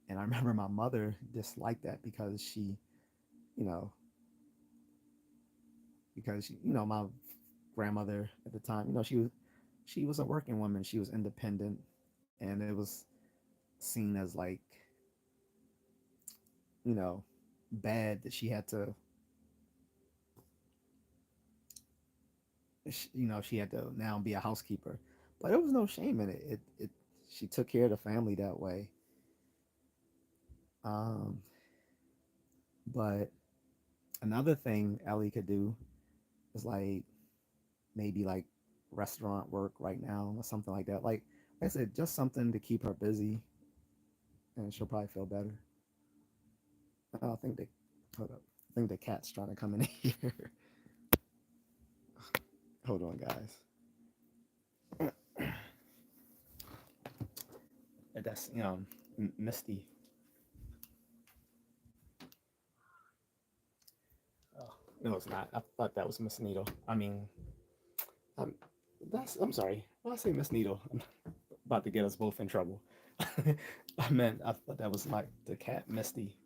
And I remember my mother disliked that because you know my grandmother at the time, she was a working woman, she was independent, and it was seen as like you know bad that she had to now be a housekeeper. But there was no shame in it. It She took care of the family that way. um but another thing Ellie could do is like maybe like restaurant work right now or something like that. Like I said, just something to keep her busy, and she'll probably feel better. Oh, I think they hold up. I think the cat's trying to come in here. Hold on, guys. That's Misty. Oh, no, it's not. I thought that was Miss Needle. I mean, I'm I'm sorry. Why I say Miss Needle? I'm about to get us both in trouble. I thought that was like the cat Misty.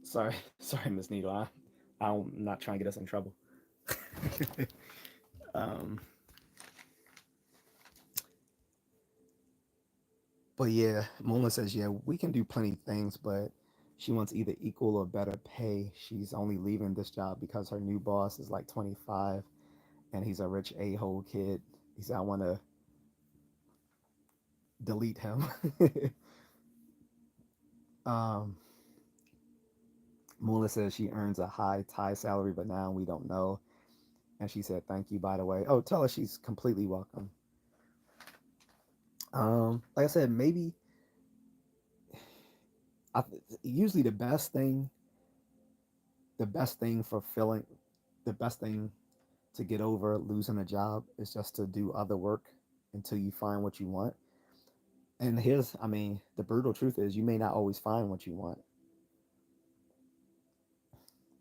Sorry, sorry, Miss Needle. I'm not trying to get us in trouble. um, but yeah, Mola says, yeah, we can do plenty of things, but she wants either equal or better pay. She's only leaving this job because her new boss is like 25 and he's a rich a-hole kid. He said, I want to delete him. um, Mula says she earns a high Thai salary, but now we don't know. And she said, thank you, by the way. Oh, tell her she's completely welcome. Like I said, maybe I, usually the best thing for filling, the best thing to get over losing a job is just to do other work until you find what you want. And I mean, the brutal truth is you may not always find what you want.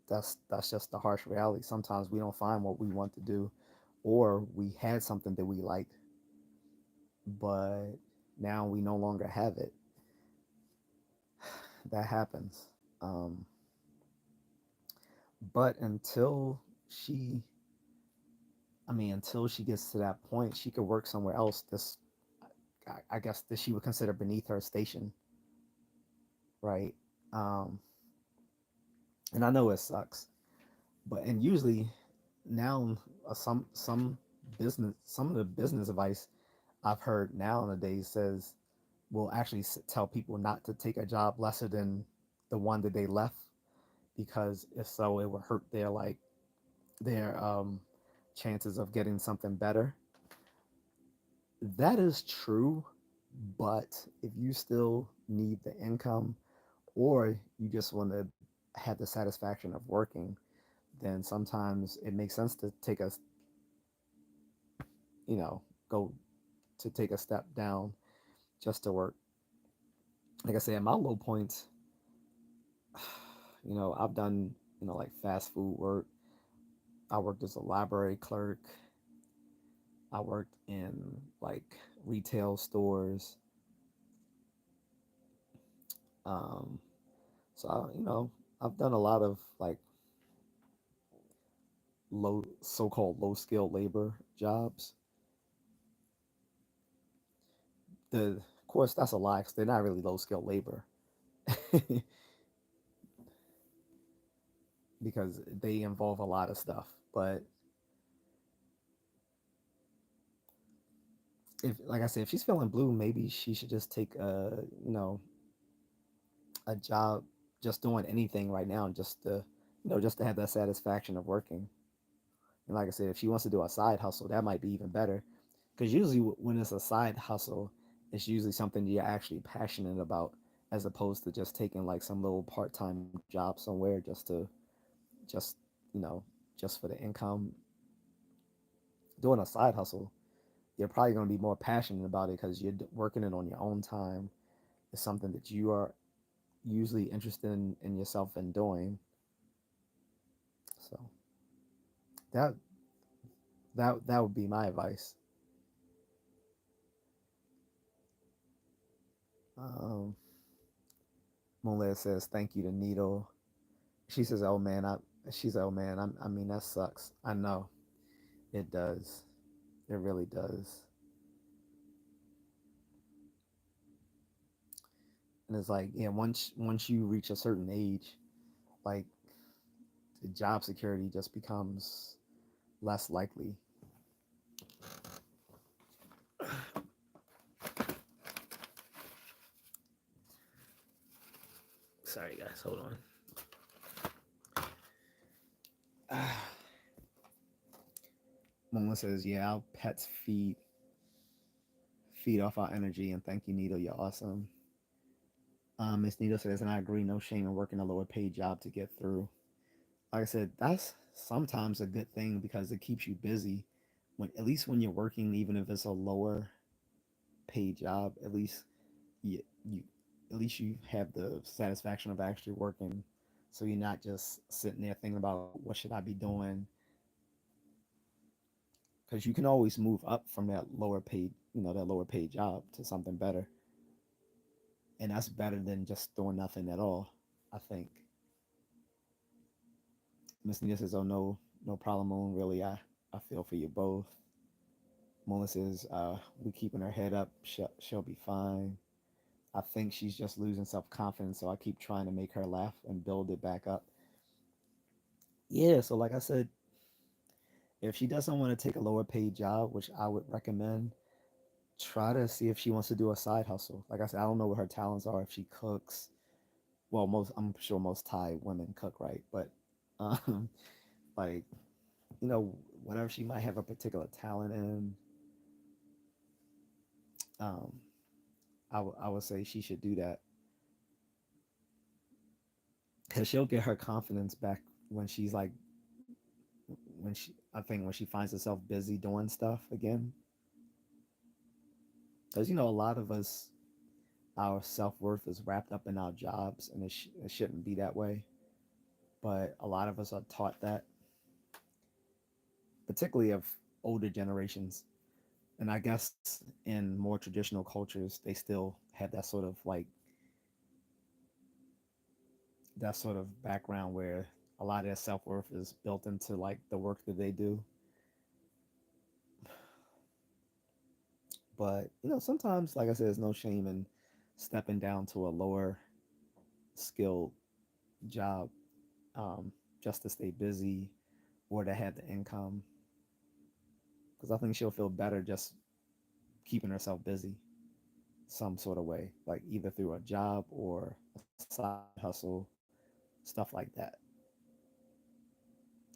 That's just the harsh reality. Sometimes we don't find what we want to do, or we had something that we liked, but now we no longer have it. That happens. Um, but she, until she gets to that point, she could work somewhere else. I guess, that she would consider beneath her station, right? Um, and I know it sucks, but and usually now some of the business advice I've heard nowadays says will actually tell people not to take a job lesser than the one that they left, because if so, it would hurt their their chances of getting something better. That is true, but if you still need the income, or you just want to have the satisfaction of working, then sometimes it makes sense to take a, you know, go to take a step down just to work. Like I said, at my low points, I've done, like fast food work. I worked as a library clerk. I worked in like retail stores. Um, so I've done a lot of like so-called low skilled labor jobs. Of course, that's a lie, 'cause they're not really low skilled labor, because they involve a lot of stuff. But if, like I said, if she's feeling blue, maybe she should just take a job, just doing anything right now, just to have that satisfaction of working. And like I said, if she wants to do a side hustle, that might be even better. Because usually when it's a side hustle, it's usually something you're actually passionate about, as opposed to just taking like some little part-time job somewhere just you know just for the income. Doing a side hustle, you're probably going to be more passionate about it because you're working it on your own time. It's something that you are usually interested in yourself in doing. So that that would be my advice. Um, Moonlight says thank you to Needle. She says, "Oh man, She said, "Oh man, I mean that sucks. I know it does. It really does." And it's like, yeah, once you reach a certain age, like the job security just becomes less likely. Sorry, guys, hold on. Mama says, "Yeah, our pets feed off our energy." And thank you, Needle. You're awesome. Miss Needle says, and I agree. No shame in working a lower paid job to get through. Like I said, that's sometimes a good thing because it keeps you busy. When at least when you're working, even if it's a lower paid job, you at least you have the satisfaction of actually working. So you're not just sitting there thinking about what should I be doing, because you can always move up from that lower paid job to something better, and that's better than just doing nothing at all, I think. Miss Nita says, "Oh no, no problem, Moon. Really, I feel for you both." Moon says, "We keeping her head up. She'll be fine. I think she's just losing self confidence, so I keep trying to make her laugh and build it back up." Yeah, so like I said, if she doesn't want to take a lower paid job, which I would recommend, try to see if she wants to do a side hustle. Like I said, I don't know what her talents are. If she cooks, well, I'm sure most Thai women cook, right? But um, like whatever she might have a particular talent in, um, I would say she should do that, because she'll get her confidence back when she's like when she I think when she finds herself busy doing stuff again. Because a lot of us, our self-worth is wrapped up in our jobs, and it shouldn't be that way, but a lot of us are taught that, particularly of older generations. And I guess in more traditional cultures, they still have that sort of background where a lot of their self-worth is built into like the work that they do. But sometimes, like I said, there's no shame in stepping down to a lower skilled job, just to stay busy or to have the income. Because I think she'll feel better just keeping herself busy some sort of way, like either through a job or a side hustle, stuff like that.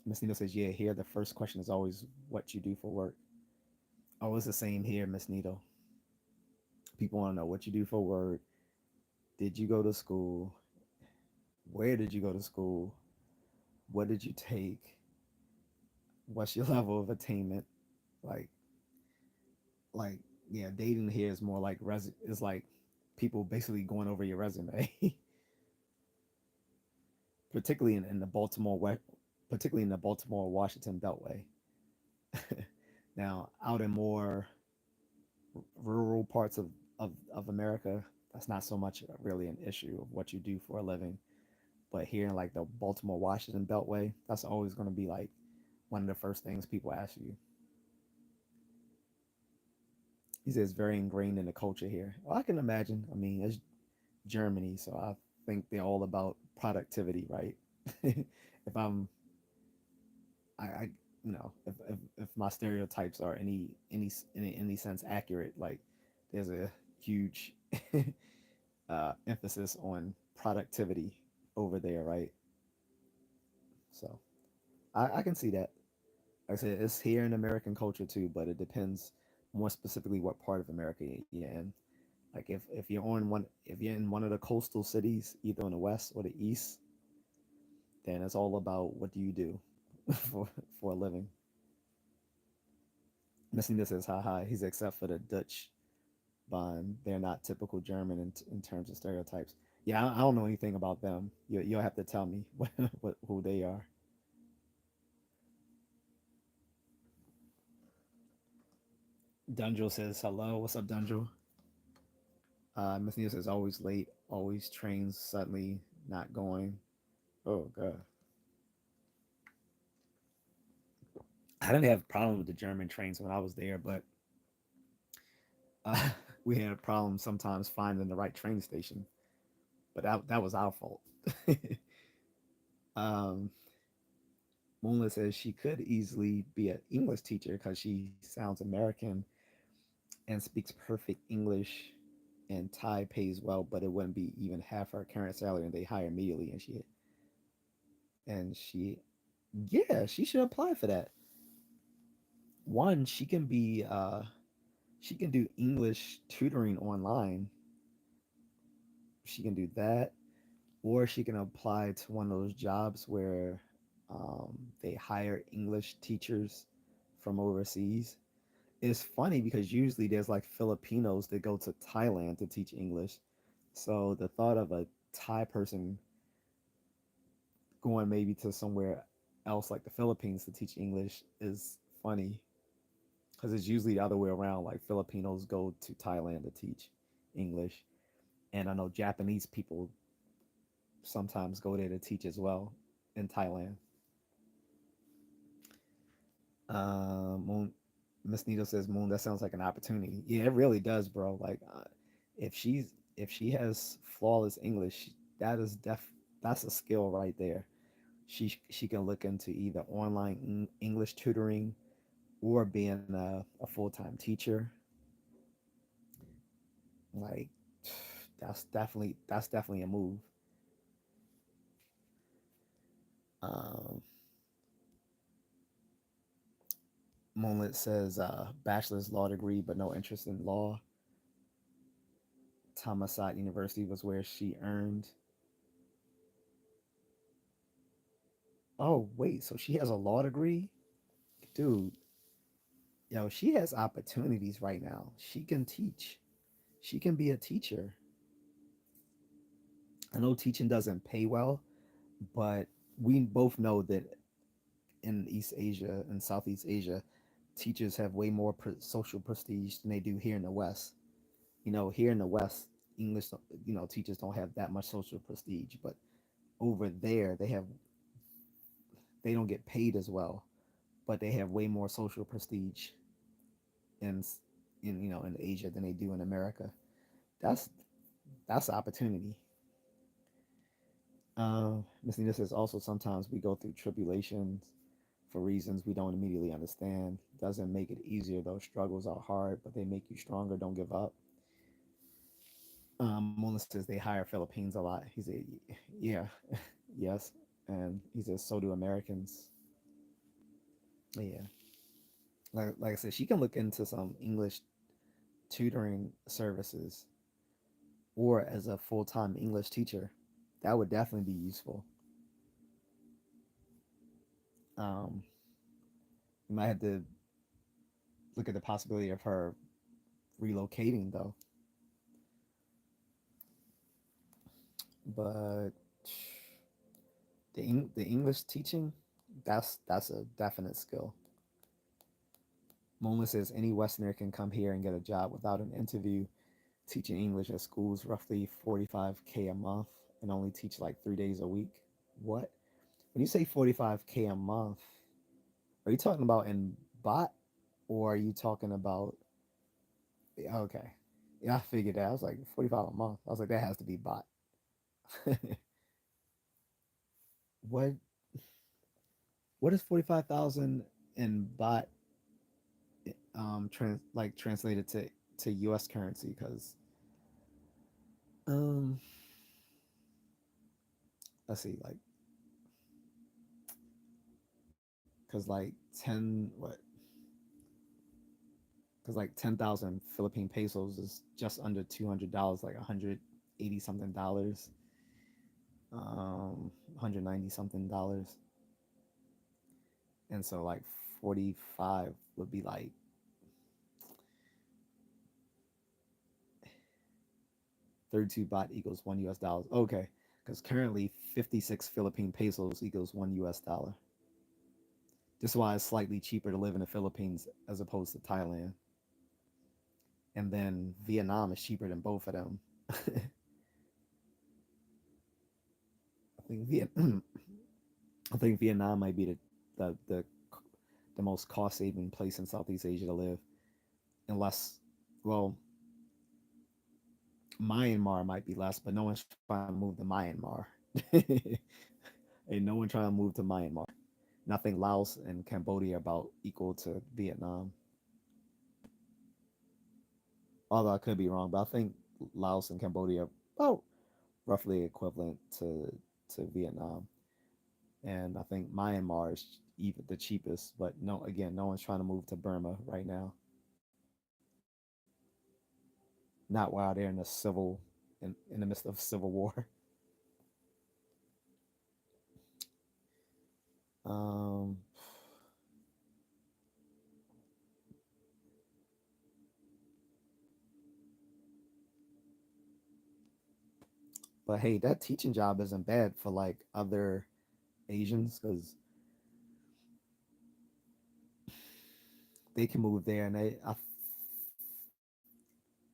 Miss Nito says, yeah, here the first question is always what you do for work. Oh, it's the same here, Miss Nito. People want to know what you do for work. Did you go to school? Where did you go to school? What did you take? What's your level of attainment? Like, like, yeah, dating here is more like is like people basically going over your resume, particularly in the particularly in the Baltimore Washington Beltway. Now, out in more rural parts of America, that's not so much really an issue of what you do for a living. But here in like the Baltimore Washington Beltway, that's always going to be like one of the first things people ask you. He says very ingrained in the culture here. Well, I can imagine. I mean, it's Germany, so I think they're all about productivity, right? If I if my stereotypes are any sense accurate, like there's a huge emphasis on productivity over there, right? So I can see that. Like I said, it's here in American culture too, but it depends more specifically what part of America you're in. Like if you're in one of the coastal cities, either in the west or the east, then it's all about what do you do for for a living. Missing this is haha. He's except for the Dutch bond. They're not typical German in terms of stereotypes. Yeah, I don't know anything about them. You'll have to tell me what who they are. Dunjul says hello. What's up, Dunjul? Miss Nina says always late, always trains suddenly not going. Oh god, I didn't have problems with the German trains when I was there, but uh, we had a problem sometimes finding the right train station. But that was our fault. um, Moonlit says she could easily be an English teacher because she sounds American and speaks perfect English, and Thai pays well, but it wouldn't be even half her current salary, and they hire immediately. And she, yeah, she should apply for that. One, she can do English tutoring online. She can do that, or she can apply to one of those jobs where they hire English teachers from overseas. It's funny because usually there's like Filipinos that go to Thailand to teach English. So the thought of a Thai person going maybe to somewhere else like the Philippines to teach English is funny because it's usually the other way around. Like Filipinos go to Thailand to teach English, and I know Japanese people sometimes go there to teach as well in Thailand. Moon, Miss Nito says, "Moon, that sounds like an opportunity." Yeah, it really does, bro. Like, if she has flawless English, that is that's a skill right there. She can look into either online English tutoring or being a full time teacher. Like, that's definitely a move. Um, Moonlit says, bachelor's law degree, but no interest in law. Thammasat University was where she earned. Oh, wait, so she has a law degree? Dude, she has opportunities right now. She can teach. She can be a teacher. I know teaching doesn't pay well, but we both know that in East Asia and Southeast Asia, teachers have way more social prestige than they do here in the West. Here in the West, English, teachers don't have that much social prestige, but over there, they don't get paid as well, but they have way more social prestige in in Asia than they do in America. That's that's opportunity. Miss Nina says also sometimes we go through tribulations for reasons we don't immediately understand. Doesn't make it easier though. Struggles are hard, but they make you stronger. Don't give up. Mona says they hire Philippines a lot. He said, yeah, yes. And he says, so do Americans. Yeah. Like I said, she can look into some English tutoring services or as a full time English teacher. That would definitely be useful. Um, you might have to look at the possibility of her relocating though. But the English teaching, that's a definite skill. Mona says any Westerner can come here and get a job without an interview. Teaching English at schools roughly 45K a month and only teach like 3 days a week. What? When you say 45K a month, are you talking about in bot or are you talking about okay. Yeah, I figured that. I was like 45 a month. I was like, that has to be bot. what what is 45,000 in bot translated to US currency? Because um let's see, like because like 10 what because like 10,000 Philippine pesos is just under $200, like 180 something dollars, 190 something dollars, and so like 45 would be like 32 baht equals $1. Okay, because currently 56 Philippine pesos equals $1. This is why it's slightly cheaper to live in the Philippines as opposed to Thailand. And then Vietnam is cheaper than both of them. I think I think Vietnam might be the the, the most cost saving place in Southeast Asia to live, unless well Myanmar might be less, but no one's trying to move to Myanmar. Ain't no one trying to move to Myanmar. Nothing Laos and Cambodia about equal to Vietnam. Although I could be wrong, but I think Laos and Cambodia are about roughly equivalent to Vietnam. And I think Myanmar is even the cheapest. But no, again, no one's trying to move to Burma right now. Not while they're in the midst of civil war. Um, but hey, that teaching job isn't bad for like other Asians because they can move there, and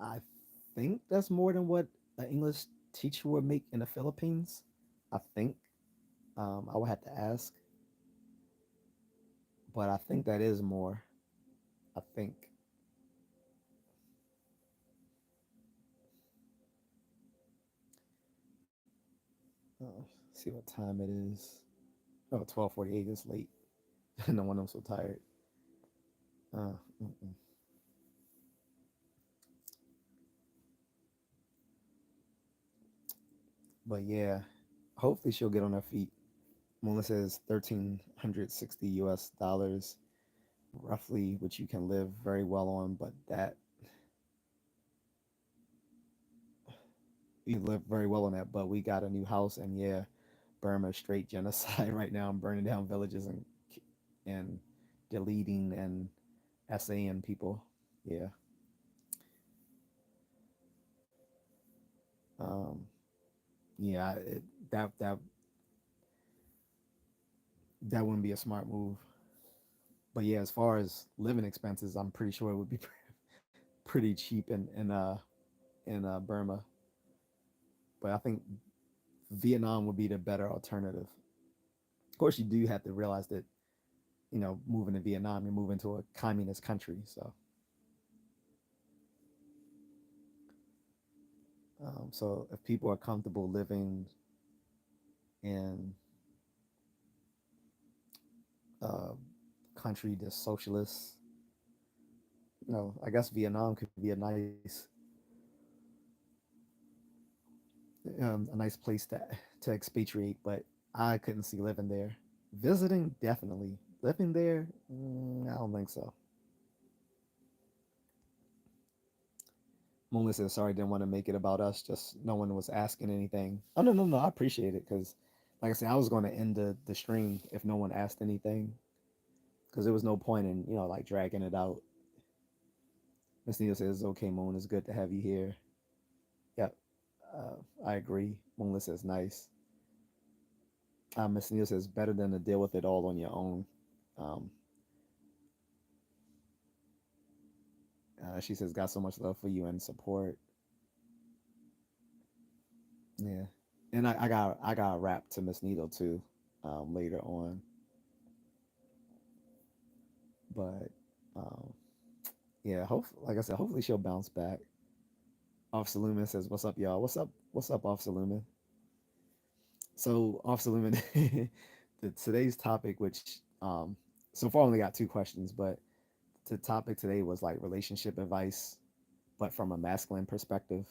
I think that's more than what an English teacher would make in the Philippines. I think I would have to ask, but I think that is more. I think. See what time it is. Oh, 12:48 is late. No wonder I'm so tired. Mm-mm. But yeah, hopefully she'll get on her feet. Mona says 1,360 US dollars, roughly, which you can live very well on. But that you live very well on that. But we got a new house, and yeah, Burma straight genocide right now. I'm burning down villages and deleting and essaying people. Yeah. Um, yeah. That wouldn't be a smart move. But yeah, as far as living expenses, I'm pretty sure it would be pretty cheap in Burma. But I think Vietnam would be the better alternative. Of course, you do have to realize that moving to Vietnam, you're moving to a communist country. So if people are comfortable living in country that's socialist. I guess Vietnam could be a nice place to expatriate, but I couldn't see living there. Visiting, definitely. Living there, I don't think so. Moonlit says, sorry, didn't want to make it about us. Just no one was asking anything. Oh, no, no, no. I appreciate it because, like I said, I was going to end the stream if no one asked anything because there was no point in, like dragging it out. Miss Neil says, okay, Moon, it's good to have you here. Yep, I agree. Moonlit says, nice. Miss Neil says, better than to deal with it all on your own. Um, she says, got so much love for you and support. Yeah. And I got a rap to Miss Needle too, later on. But um, yeah, hope like I said, hopefully she'll bounce back. Officer Lumen says, "What's up, y'all? What's up? What's up, Officer Lumen?" So, Officer Lumen, today's topic, which so far I only got two questions, but the topic today was like relationship advice, but from a masculine perspective.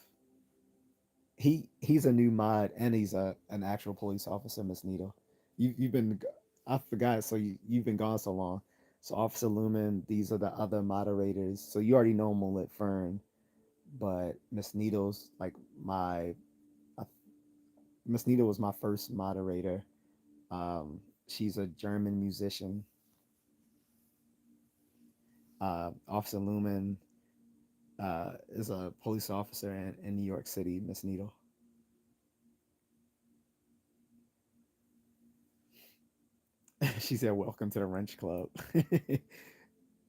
He's a new mod, and he's an actual police officer, Miss Nita. You've been I forgot, so you've been gone so long. So Officer Lumen, these are the other moderators. So you already know Moonlit Fern, but Miss Needle's like my uh, Miss Needle was my first moderator. She's a German musician. Officer Lumen is a police officer in New York City. Miss Needle. She said, "Welcome to the Wrench Club."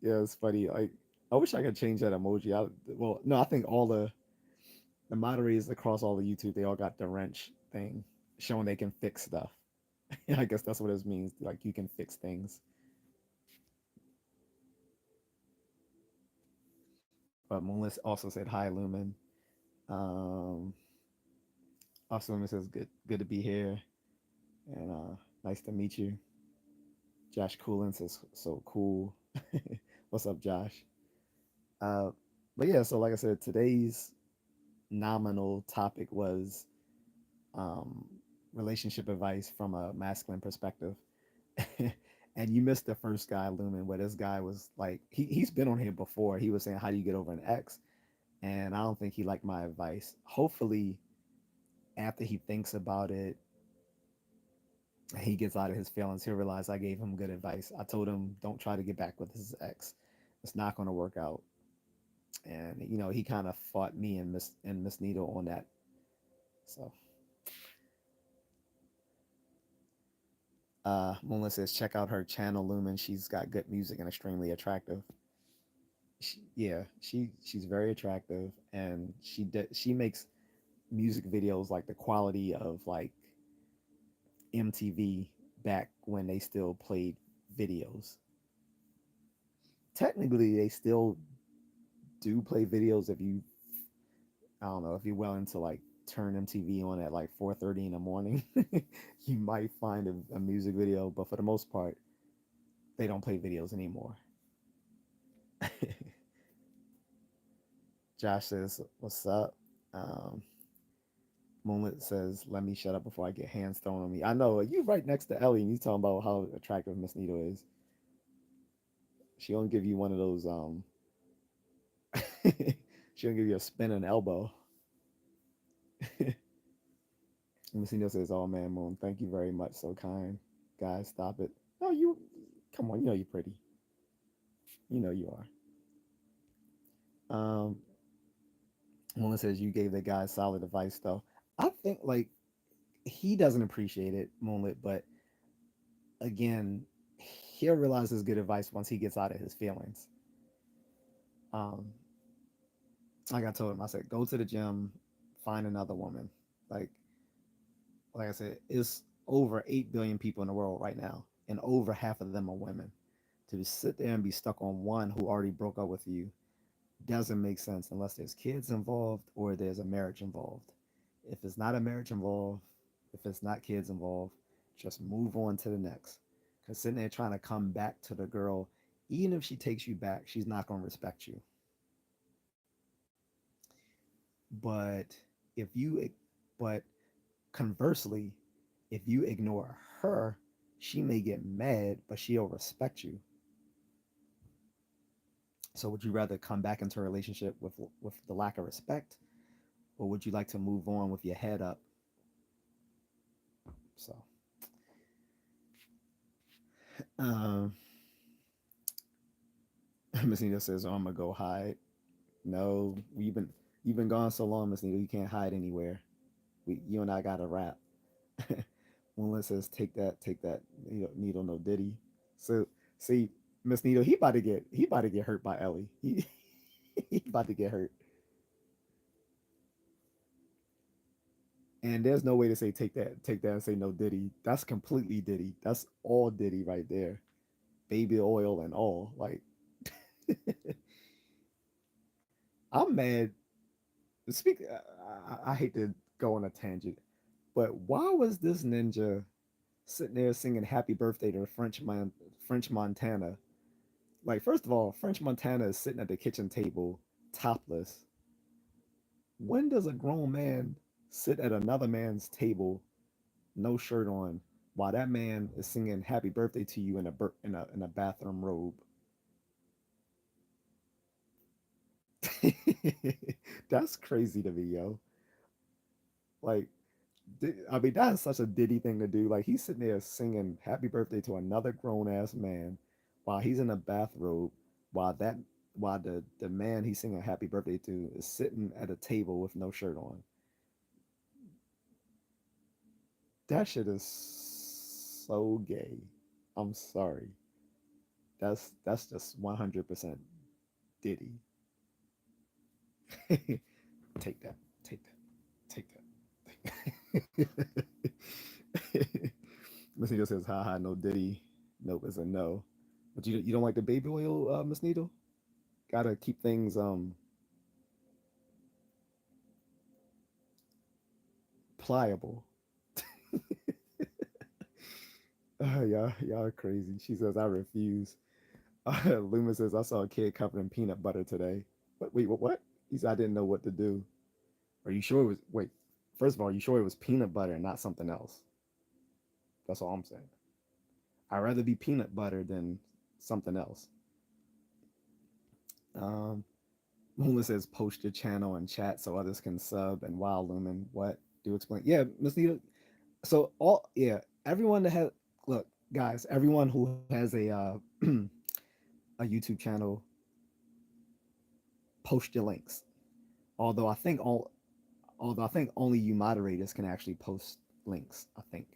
Yeah, it's funny. Like, I wish I could change that emoji. Well, no, I think all the moderators across all the YouTube, they all got the wrench thing showing they can fix stuff. Yeah, I guess that's what it means. Like, you can fix things. But Melissa also said hi, Lumen. Um, also, Lumen says good to be here and nice to meet you. Josh Coolin says so cool. What's up, Josh? Uh, but yeah, so like I said, today's nominal topic was um, relationship advice from a masculine perspective. And you missed the first guy, Lumen, where this guy was like, he's been on here before. He was saying, how do you get over an ex? And I don't think he liked my advice. Hopefully, after he thinks about it, he gets out of his feelings. He'll realize I gave him good advice. I told him, don't try to get back with his ex. It's not going to work out. And, he kind of fought me and Miss Needle on that. So Moonlit says, check out her channel, Lumen. She's got good music and extremely attractive. She's very attractive, and she makes music videos like the quality of like MTV back when they still played videos. Technically, they still do play videos if you I don't know if you're willing to like turn MTV on at like 4:30 in the morning. You might find a music video, but for the most part, they don't play videos anymore. Josh says, "What's up?" Um, Moonlit says, "Let me shut up before I get hands thrown on me." I know you right next to Ellie, and you talking about how attractive Miss Needle is. She gonna give you one of those. She gonna give you a spin and elbow. Miss Needle says, "Oh man, Moon, thank you very much. So kind, guys. Stop it. No, you. Come on. You know you're pretty. You know you are." Moonlit says you gave the guy solid advice though. I think like he doesn't appreciate it, Moonlit, but again, he'll realize his good advice once he gets out of his feelings. Um, like I told him, I said, go to the gym, find another woman. Like, like I said, it's over 8 billion people in the world right now, and over half of them are women. To just sit there and be stuck on one who already broke up with you doesn't make sense unless there's kids involved or there's a marriage involved. If it's not a marriage involved, if it's not kids involved, just move on to the next. Because sitting there trying to come back to the girl, even if she takes you back, she's not going to respect you. But if you, but conversely, if you ignore her, she may get mad, but she'll respect you. So would you rather come back into a relationship with the lack of respect, or would you like to move on with your head up? So, um, Miss Nita says, "Oh, I'm gonna go hide." No, you've been gone so long, Miss Nita. You can't hide anywhere. You and I got a rap. One says, take that, needle, no diddy." So see, Miss Needle, he about to get hurt by Ellie. He about to get hurt, and there's no way to say take that, and say no diddy. That's completely diddy. That's all diddy right there, baby oil and all. Like, I'm mad. Speak. I hate to go on a tangent, but why was this ninja sitting there singing "Happy Birthday" to French Montana? Like, first of all, French Montana is sitting at the kitchen table, topless. When does a grown man sit at another man's table, no shirt on, while that man is singing "Happy Birthday" to you in a bathroom robe? That's crazy to me, yo. Like, I mean, that's such a Diddy thing to do. Like, he's sitting there singing "Happy Birthday" to another grown ass man while he's in a bathrobe, while that while the man he's singing "Happy Birthday" to is sitting at a table with no shirt on. That shit is so gay. I'm sorry. That's just 100% Diddy. Take that. Take that. Take that. Take that. Miss Needle says, "Ha ha, no Diddy." Nope, it's a no. But you don't like the baby oil, Miss Needle? Gotta keep things pliable. Y'all are crazy. She says, "I refuse." Luma says, "I saw a kid covered in peanut butter today." Wait, what? He said, "I didn't know what to do." Are you sure it was? Wait, first of all, are you sure it was peanut butter and not something else? That's all I'm saying. I'd rather be peanut butter than something else. Um, Luma says, "Post your channel and chat so others can sub." And wow, Lumen, what? Do explain. Yeah, Miss Nita. So everyone that has look, guys, everyone who has a YouTube channel, post your links. Although I think all although I think only you moderators can actually post links. I think,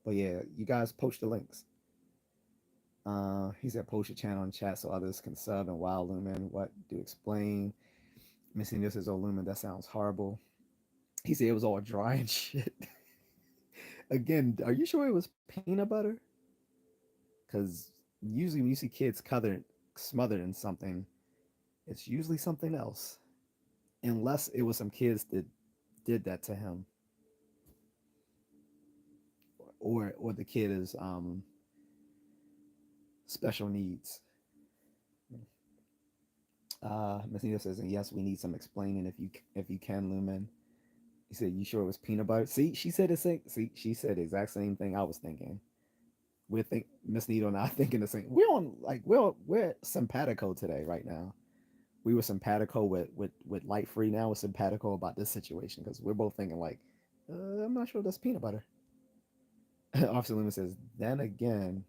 but yeah, you guys post the links. He said post your channel and chat so others can sub. And wow, Lumen, what do explain? Missing this is oh Lumen, that sounds horrible. He said it was all dry and shit. Again, are you sure it was peanut butter? Because usually when you see kids smothered in something, it's usually something else. Unless it was some kids that did that to him, or the kid is special needs. Miss Nita says, and yes, we need some explaining if you can, Lumen. He said, "You sure it was peanut butter?" See, she said the same. See, she said the exact same thing I was thinking. Miss Nita and I thinking the same. We're simpatico today, right now. We were simpatico with light free. Now we're simpatico about this situation because we're both thinking like, I'm not sure that's peanut butter. Officer Loomis says, then again,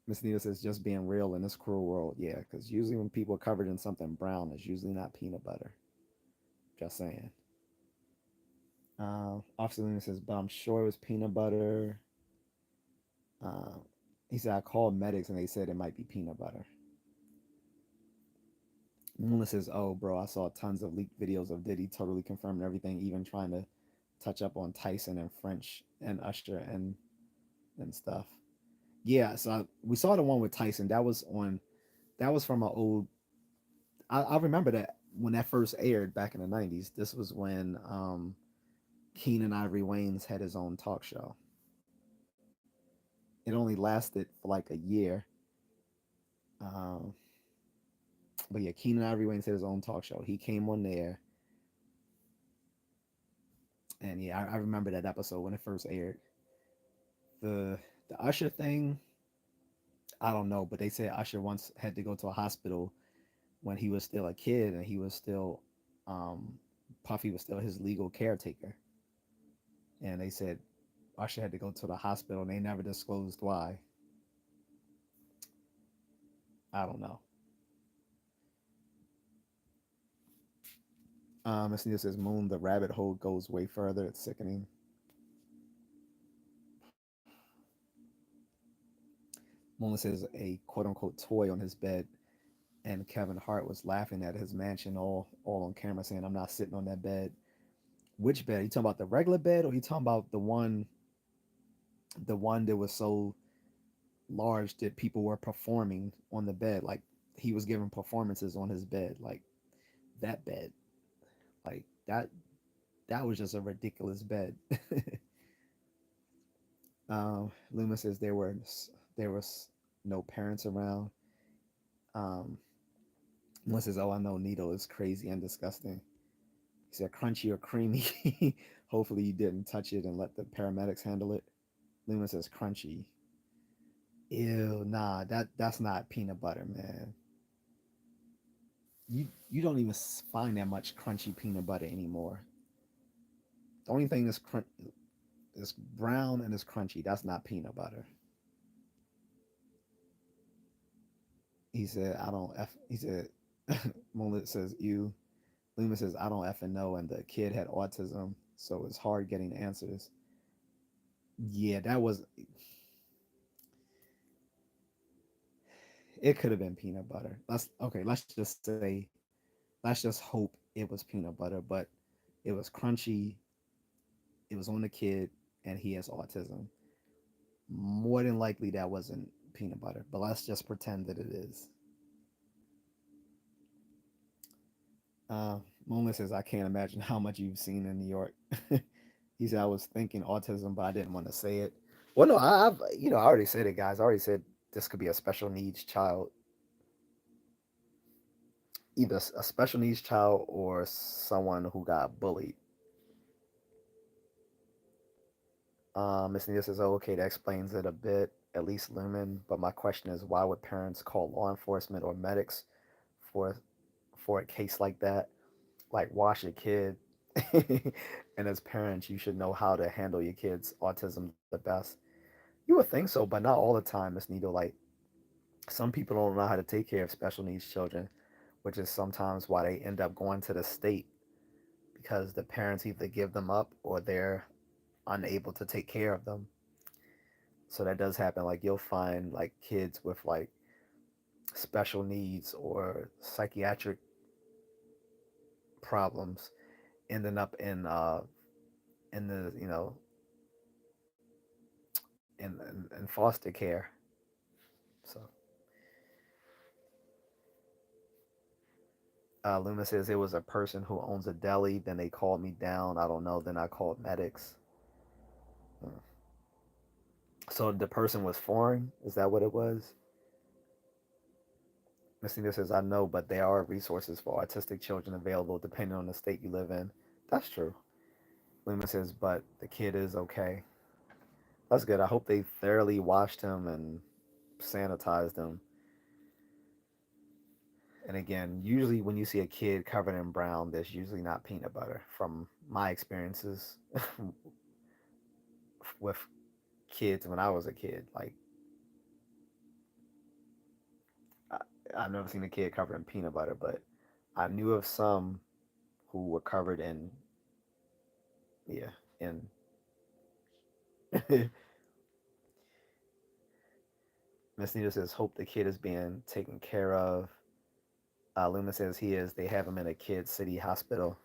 Miss Nita says, just being real in this cruel world. Yeah, because usually when people are covered in something brown, it's usually not peanut butter. Just saying. Officer Loomis says, but I'm sure it was peanut butter. Uh, he said, I called medics and they said it might be peanut butter. Luna says, oh, bro, I saw tons of leaked videos of Diddy totally confirming everything, even trying to touch up on Tyson and French and Usher and stuff. Yeah, so we saw the one with Tyson. That was from an old. I remember that when that first aired back in the '90s. This was when Keenan Ivory Wayans had his own talk show. It only lasted for like a year. Um, but yeah, Keenan Ivory Wayans had his own talk show. He came on there, and yeah, I remember that episode when it first aired. The the Usher thing, I don't know, but they said Usher once had to go to a hospital when he was still a kid, and he was still, um, Puffy was still his legal caretaker, and they said Usher had to go to the hospital, and they never disclosed why. I don't know. Miss Neil says Moon, the rabbit hole goes way further. It's sickening. Moon says a quote unquote toy on his bed, and Kevin Hart was laughing at his mansion all on camera, saying, "I'm not sitting on that bed." Which bed? You talking about the regular bed, or you talking about the one that was so large that people were performing on the bed, like he was giving performances on his bed, like that bed, like that was just a ridiculous bed. Luma says there was no parents around. Um, One says, "Oh, I know needle is crazy and disgusting." He said, "Crunchy or creamy?" Hopefully, you didn't touch it and let the paramedics handle it. Luma says, "Crunchy." Ew, nah, that's not peanut butter, man. You don't even find that much crunchy peanut butter anymore. The only thing is brown and is crunchy. That's not peanut butter. He said, "I don't f." He said, Moonlit says, "You." Luma says, "I don't effing know," and the kid had autism, so it's hard getting answers. Yeah, that was. It could have been peanut butter. Let's okay. Let's just say, let's just hope it was peanut butter, but it was crunchy. It was on the kid, and he has autism. More than likely, that wasn't peanut butter, but let's just pretend that it is. Moonlit says, "I can't imagine how much you've seen in New York." He said, "I was thinking autism, but I didn't want to say it." Well, no, I've I already said it, guys. I already said this could be a special needs child, either a special needs child or someone who got bullied. Miss Nita says, "Oh, okay, that explains it a bit, at least Lumen. But my question is, why would parents call law enforcement or medics for for a case like that? Like, wash your kid." And as parents, you should know how to handle your kid's autism the best. You would think so, but not all the time, Miss Nito. Like, some people don't know how to take care of special needs children, which is sometimes why they end up going to the state because the parents either give them up or they're unable to take care of them. So that does happen. Like, you'll find like kids with like special needs or psychiatric problems ending up in the in foster care. So Luna says it was a person who owns a deli. Then they called me down. I don't know. Then I called medics. Hmm. So the person was foreign. Is that what it was? Messina says, "I know, but there are resources for autistic children available depending on the state you live in." That's true. Lima says, "But the kid is okay." That's good. I hope they thoroughly washed him and sanitized him. And again, usually when you see a kid covered in brown, there's usually not peanut butter. From my experiences with kids when I was a kid, like I, I've never seen a kid covered in peanut butter, but I knew of some who were covered in, yeah, in. Miss Nita says, "Hope the kid is being taken care of." Luna says he is. They have him in a kid city hospital.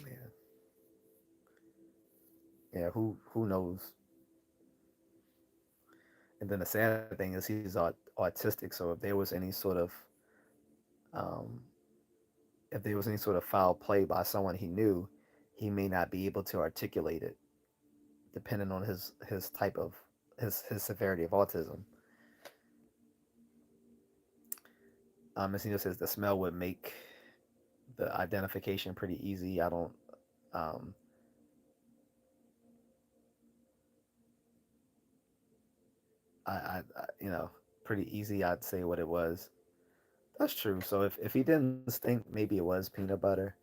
Yeah, yeah. Who knows? And then the sad thing is he's autistic. So if there was any sort of um, if there was any sort of foul play by someone he knew, he may not be able to articulate it, depending on his type of his severity of autism. Miss Nino says the smell would make the identification pretty easy. I don't. Um, pretty easy. I'd say what it was. That's true. So if he didn't stink, maybe it was peanut butter.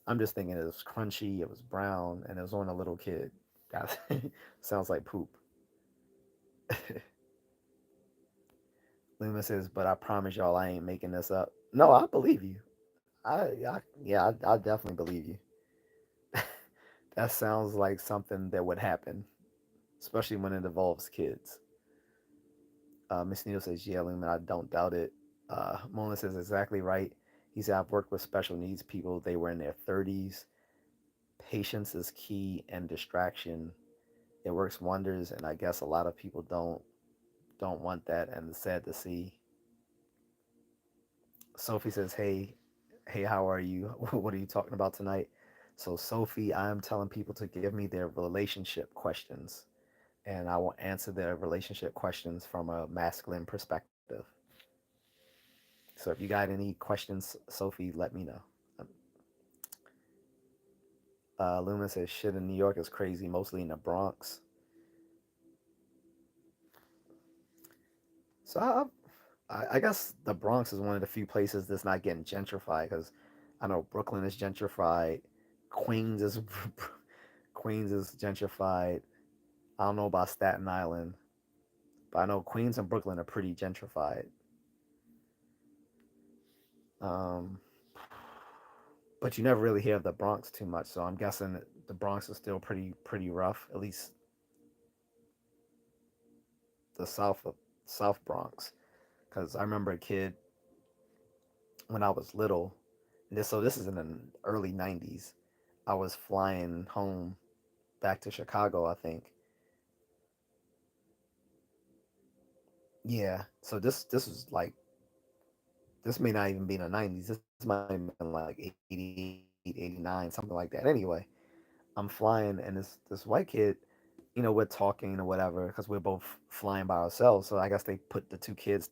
I'm just thinking it was crunchy, it was brown, and it was on a little kid. That sounds like poop. Luma says, but I promise y'all I ain't making this up. No, I believe you. I definitely believe you. That sounds like something that would happen, especially when it involves kids. Miss Needle says, yeah, Lumen, I don't doubt it. Mona says, exactly right. He said, I've worked with special needs people. They were in their 30s. Patience is key and distraction. It works wonders, and I guess a lot of people don't want that, and it's sad to see. Sophie says, hey, how are you? What are you talking about tonight? So, Sophie, I'm telling people to give me their relationship questions, and I will answer their relationship questions from a masculine perspective. So, if you got any questions, Sophie, let me know. Luna says, shit in New York is crazy, mostly in the Bronx. So, I guess the Bronx is one of the few places that's not getting gentrified because I know Brooklyn is gentrified, Queens is Queens is gentrified. I don't know about Staten Island, but I know Queens and Brooklyn are pretty gentrified. Um, but you never really hear of the Bronx too much, so I'm guessing that the Bronx is still pretty rough. At least the South Bronx, because I remember a kid when I was little. This is in the early '90s. I was flying home back to Chicago, I think. Yeah. So this was like this may not even be in the '90s. This might have been like 88, 89, something like that. Anyway, I'm flying and this white kid, we're talking or whatever because we're both flying by ourselves. So I guess they put the two kids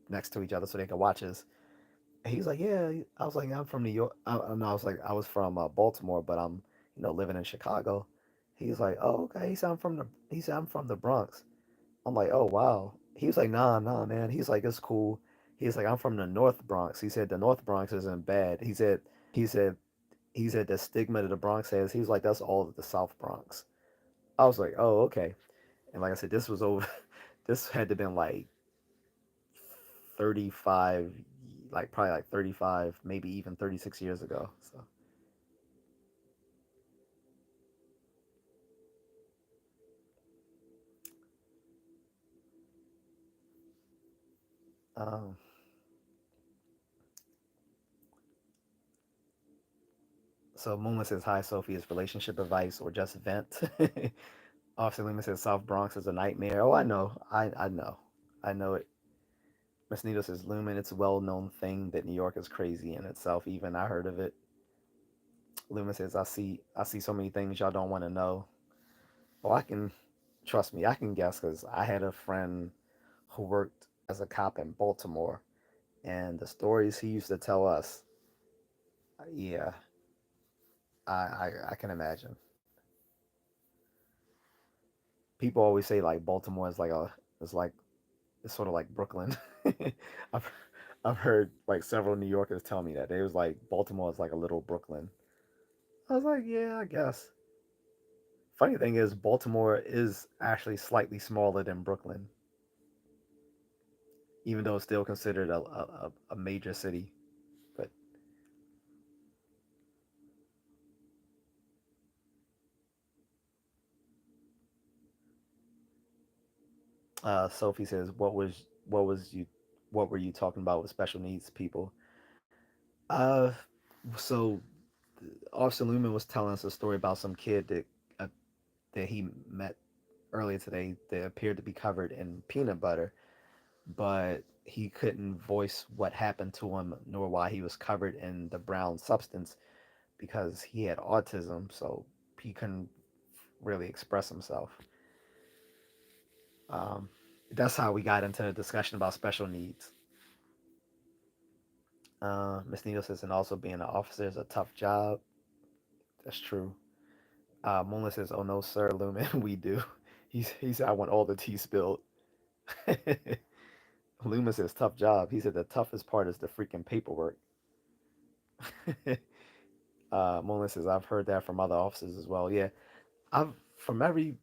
next to each other so they could watch us. And he's like, yeah. I was like, I'm from New York. No, I was like, I was from Baltimore, but I'm living in Chicago. He's like, oh, okay. He said I'm from the Bronx. I'm like, oh wow. He was like, nah, man. He's like, it's cool. He's like, I'm from the North Bronx. He said the North Bronx isn't bad. He said he said the stigma that the Bronx has. He was like, that's all of the South Bronx. I was like, oh okay. And like I said, this was over. This had to been like 35, like probably like 35, maybe even 36 years ago. So, um, so Mooma says, hi, Sophie. Is relationship advice or just vent? Officer Lima says South Bronx is a nightmare. Oh, I know. I know. I know it. Miss Nito says Lumen, it's a well known thing that New York is crazy in itself. Even I heard of it. Lumen says I see so many things y'all don't want to know. Well, I can trust me, I can guess because I had a friend who worked as a cop in Baltimore and the stories he used to tell us, yeah, I can imagine. People always say like Baltimore is like a is like it's sort of like Brooklyn. I've I've heard like several New Yorkers tell me that they was like Baltimore is like a little Brooklyn. I was like, yeah, I guess. Funny thing is, Baltimore is actually slightly smaller than Brooklyn, even though it's still considered a major city. But Sophie says, what were you talking about with special needs people?" Uh, so Officer Lumen was telling us a story about some kid that he met earlier today that appeared to be covered in peanut butter. but he couldn't voice what happened to him nor why he was covered in the brown substance because he had autism, so he couldn't really express himself. Um, that's how we got into the discussion about special needs. Miss Needle says, and also being an officer is a tough job. That's true. Moonlit says, "Oh no, sir, Lumen, we do." He said, "I want all the tea spilled." Lumen says, "Tough job." He said, "The toughest part is the freaking paperwork." Moonlit says, "I've heard that from other officers as well." Yeah, I've from every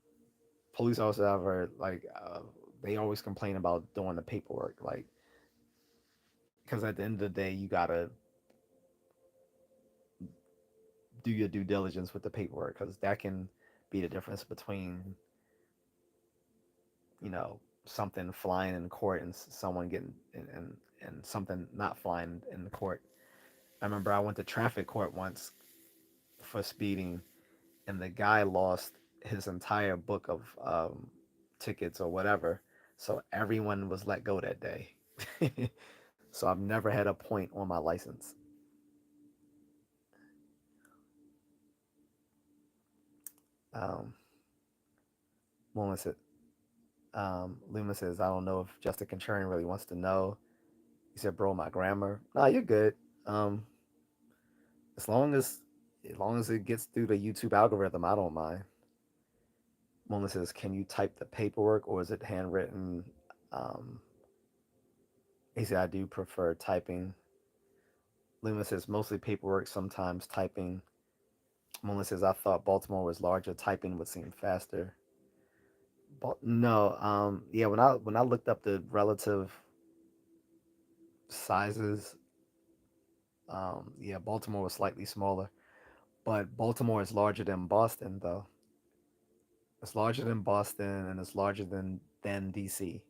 police officer I've heard, like they always complain about doing the paperwork, like because at the end of the day, you gotta do your due diligence with the paperwork because that can be the difference between something flying in court and someone getting and something not flying in the court. I remember I went to traffic court once for speeding, and the guy lost his entire book of tickets or whatever, so everyone was let go that day. So I've never had a point on my license. Um, Luma said, Luma says, I don't know if Just A Contrarian really wants to know. He said, bro, my grammar. Nah, you're good. Um, as long as it gets through the YouTube algorithm, I don't mind. Mona says, can you type the paperwork or is it handwritten? Um, he said, I do prefer typing. Luma says, mostly paperwork, sometimes typing. Mona says, I thought Baltimore was larger. Typing would seem faster. No, yeah. When I looked up the relative sizes, yeah, Baltimore was slightly smaller, but Baltimore is larger than Boston, though. It's larger than Boston and it's larger than DC,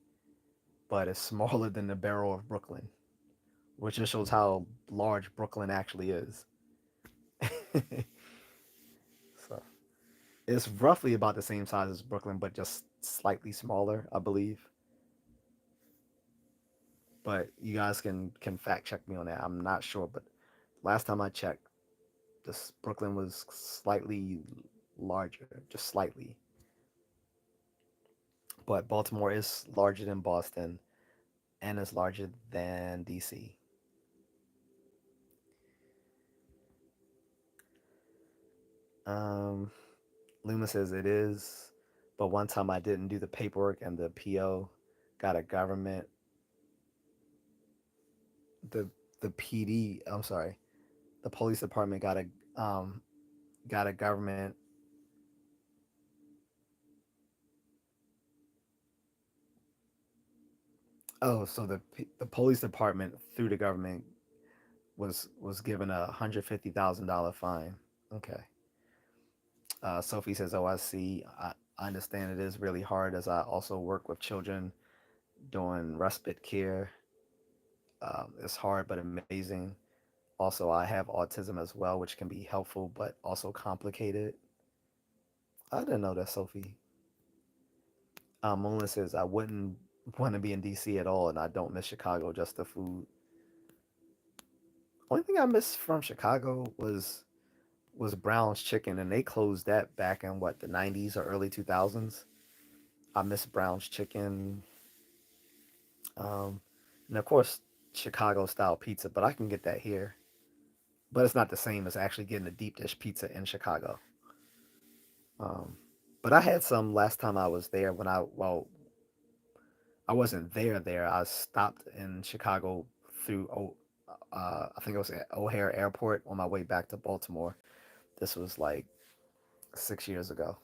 but it's smaller than the borough of Brooklyn, which just shows how large Brooklyn actually is. So it's roughly about the same size as Brooklyn, but just slightly smaller, I believe. But you guys can fact check me on that. I'm not sure, but last time I checked, this Brooklyn was slightly larger, just slightly. But Baltimore is larger than Boston and is larger than DC. Um, Luma says it is, but one time I didn't do the paperwork and the PO got a government the the PD. I'm sorry, the police department um got a government. Oh, so the police department through the government was given $150,000 fine. Okay. Sophie says, "Oh, I see. I understand it is really hard as I also work with children doing respite care. It's hard but amazing. Also, I have autism as well, which can be helpful but also complicated." I didn't know that, Sophie. Moonlit says, "I wouldn't want to be in DC at all, and I don't miss Chicago, just the food. Only thing I miss from Chicago was Brown's Chicken, and they closed that back in what the '90s or early 2000s. I miss Brown's Chicken, um, and of course Chicago style pizza, but I can get that here. But it's not the same as actually getting a deep dish pizza in Chicago. Um, but I had some last time I was there when I wasn't there. I stopped in Chicago through I think it was at O'Hare Airport on my way back to Baltimore. This was like 6 years ago.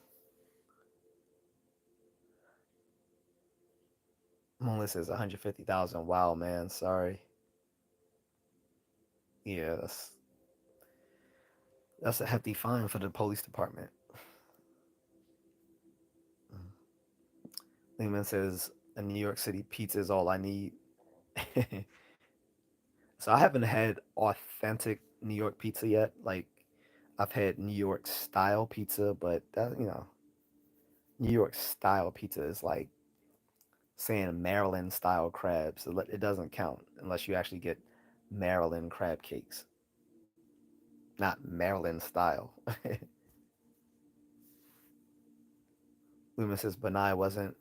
Moonlit says 150,000. Wow, man. Sorry. Yeah, that's a hefty fine for the police department. Lehman says a New York City pizza is all I need. So I haven't had authentic New York pizza yet. Like I've had New York style pizza, but that New York style pizza is like saying Maryland style crabs. It doesn't count unless you actually get Maryland crab cakes, not Maryland style. Loomis says Benai wasn't.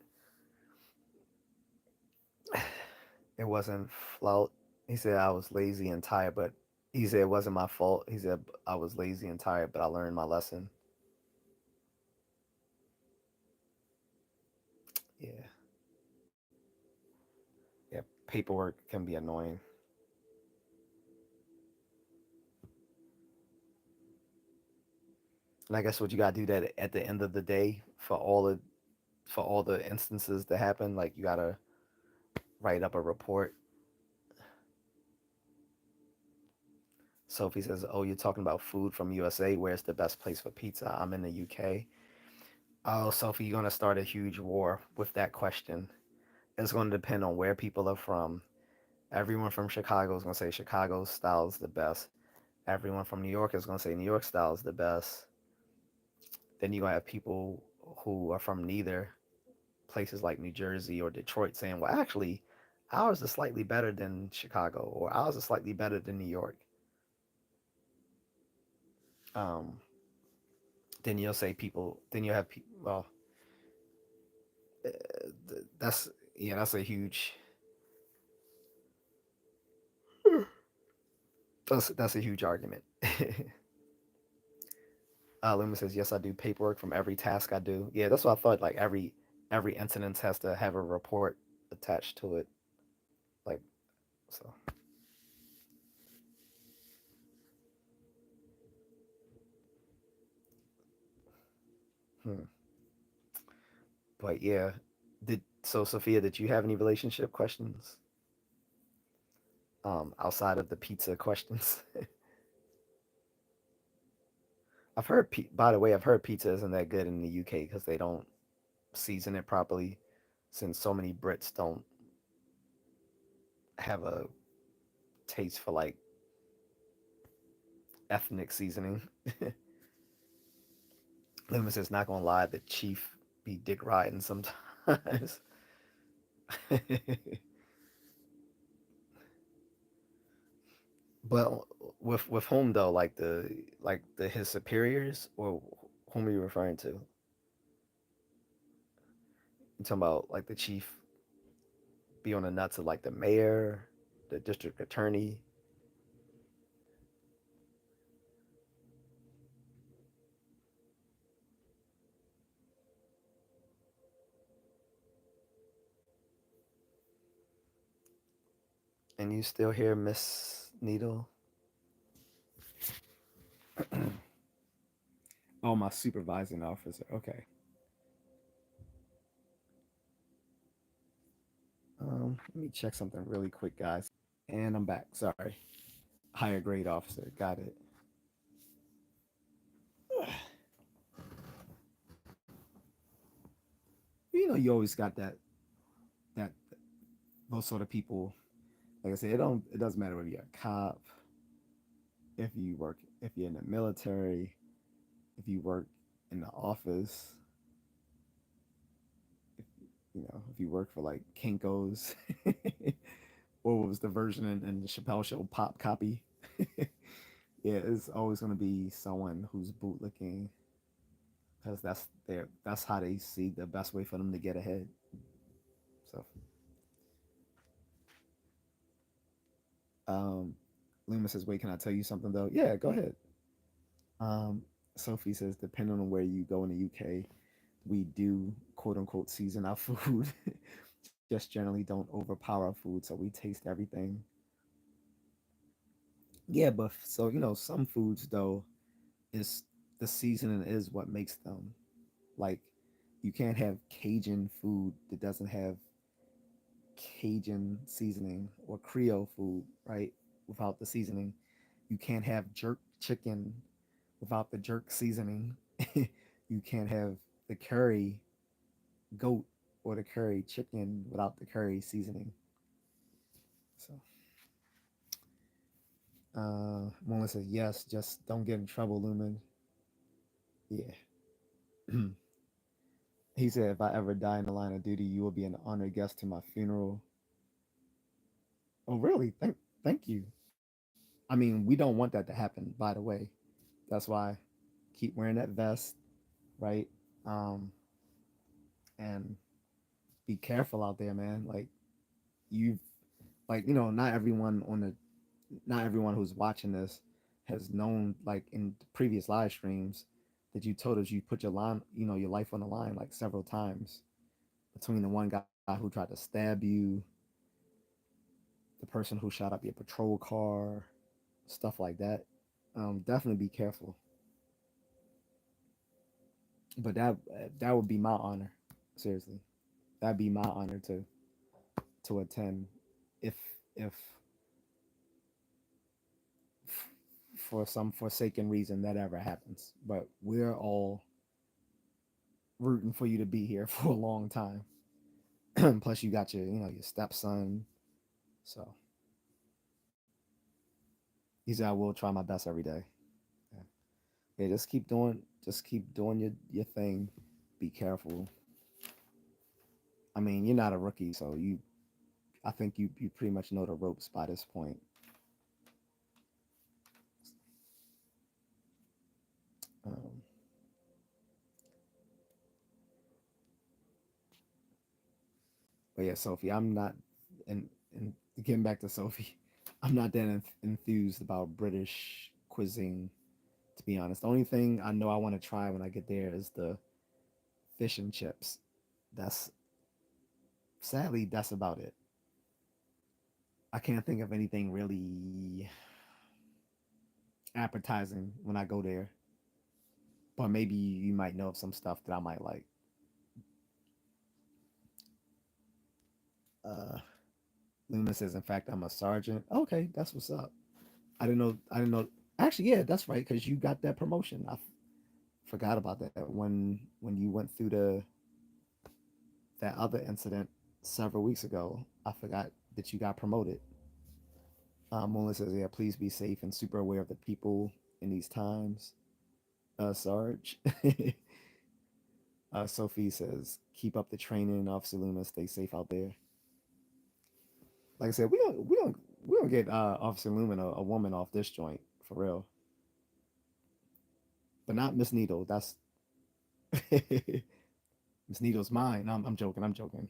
It wasn't flout. He said I was lazy and tired, but he said it wasn't my fault. He said I was lazy and tired, but I learned my lesson. Yeah, yeah. Paperwork can be annoying. And I guess what you gotta do that at the end of the day for all the instances that happen, like you gotta write up a report. Sophie says, "Oh, you're talking about food from USA. Where's the best place for pizza? I'm in the UK." Oh, Sophie, you're gonna start a huge war with that question. It's gonna depend on where people are from. Everyone from Chicago is gonna say Chicago style is the best. Everyone from New York is gonna say New York style is the best. Then you're gonna have people who are from neither, places like New Jersey or Detroit, saying, "Well, actually, ours is slightly better than Chicago, or ours is slightly better than New York." Um, then you'll say people. Then you'll have people. Well, that's yeah, that's a huge. That's a huge argument. Luma says, "Yes, I do paperwork from every task I do." Yeah, that's what I thought. Like every incident has to have a report attached to it. Like so. Hmm. But yeah, did so Sophia? Did you have any relationship questions outside of the pizza questions? I've heard. By the way, I've heard pizza isn't that good in the UK because they don't season it properly. Since so many Brits don't have a taste for like ethnic seasoning. Loomis is not gonna lie, the chief be dick riding sometimes. But with whom though? Like the his superiors, or whom are you referring to? You talking about like the chief be on the nuts of like the mayor, the district attorney, and you still hear Miss Needle? Oh, my supervising officer. Okay. Let me check something really quick, guys. And I'm back. Sorry. Higher grade officer. Got it. You know, you always got that those sort of people. Like I said, it doesn't matter whether you're a cop, if you're in the military, if you work in the office, if, if you work for like Kinko's, or what was the version in the Chappelle Show, Pop Copy. Yeah, it's always going to be someone who's bootlicking because that's how they see the best way for them to get ahead. So, um, Luma says, "Wait, can I tell you something though?" Yeah, go ahead. Um, Sophie says, "Depending on where you go in the UK, we do quote unquote season our food. Just generally don't overpower our food, so we taste everything." Yeah, but so some foods though is the seasoning is what makes them like you can't have Cajun food that doesn't have Cajun seasoning or Creole food, right? Without the seasoning. You can't have jerk chicken without the jerk seasoning. You can't have the curry goat or the curry chicken without the curry seasoning. So, Mona says yes. Just don't get in trouble, Lumen. Yeah. He said, if I ever die in the line of duty, you will be an honored guest to my funeral. Oh, really? Thank you. I mean, we don't want that to happen, by the way. That's why keep wearing that vest, right? Um, and be careful out there, man. Like you, like not everyone not everyone who's watching this has known, like in previous live streams, that you told us you put your line, your life on the line like several times between the one guy who tried to stab you, the person who shot up your patrol car, stuff like that. Definitely be careful. But that would be my honor. Seriously, that'd be my honor to attend if if for some forsaken reason that ever happens. But we're all rooting for you to be here for a long time. Plus, you got your stepson. So he said, I will try my best every day. Yeah, yeah, just keep doing your thing. Be careful. I mean, you're not a rookie, so I think you pretty much know the ropes by this point. Um, but yeah, Sophie, I'm not, and getting back to Sophie, I'm not that enthused about British cuisine. To be honest, the only thing I know I want to try when I get there is the fish and chips. That's sadly that's about it. I can't think of anything really appetizing when I go there. But maybe you might know of some stuff that I might like. Uh, Luna says, "In fact, I'm a sergeant." Okay, that's what's up. I didn't know. I didn't know. Actually, yeah, that's right. Because you got that promotion. I forgot about that when you went through the that other incident several weeks ago. I forgot that you got promoted. Mullen says, "Yeah, please be safe and super aware of the people in these times." Sarge. Sophie says, "Keep up the training, Officer Luna. Stay safe out there." Like I said, we don't get Officer Lumen a woman off this joint for real, but not Miss Needle. That's Miss Needle's mine. I'm joking. I'm joking.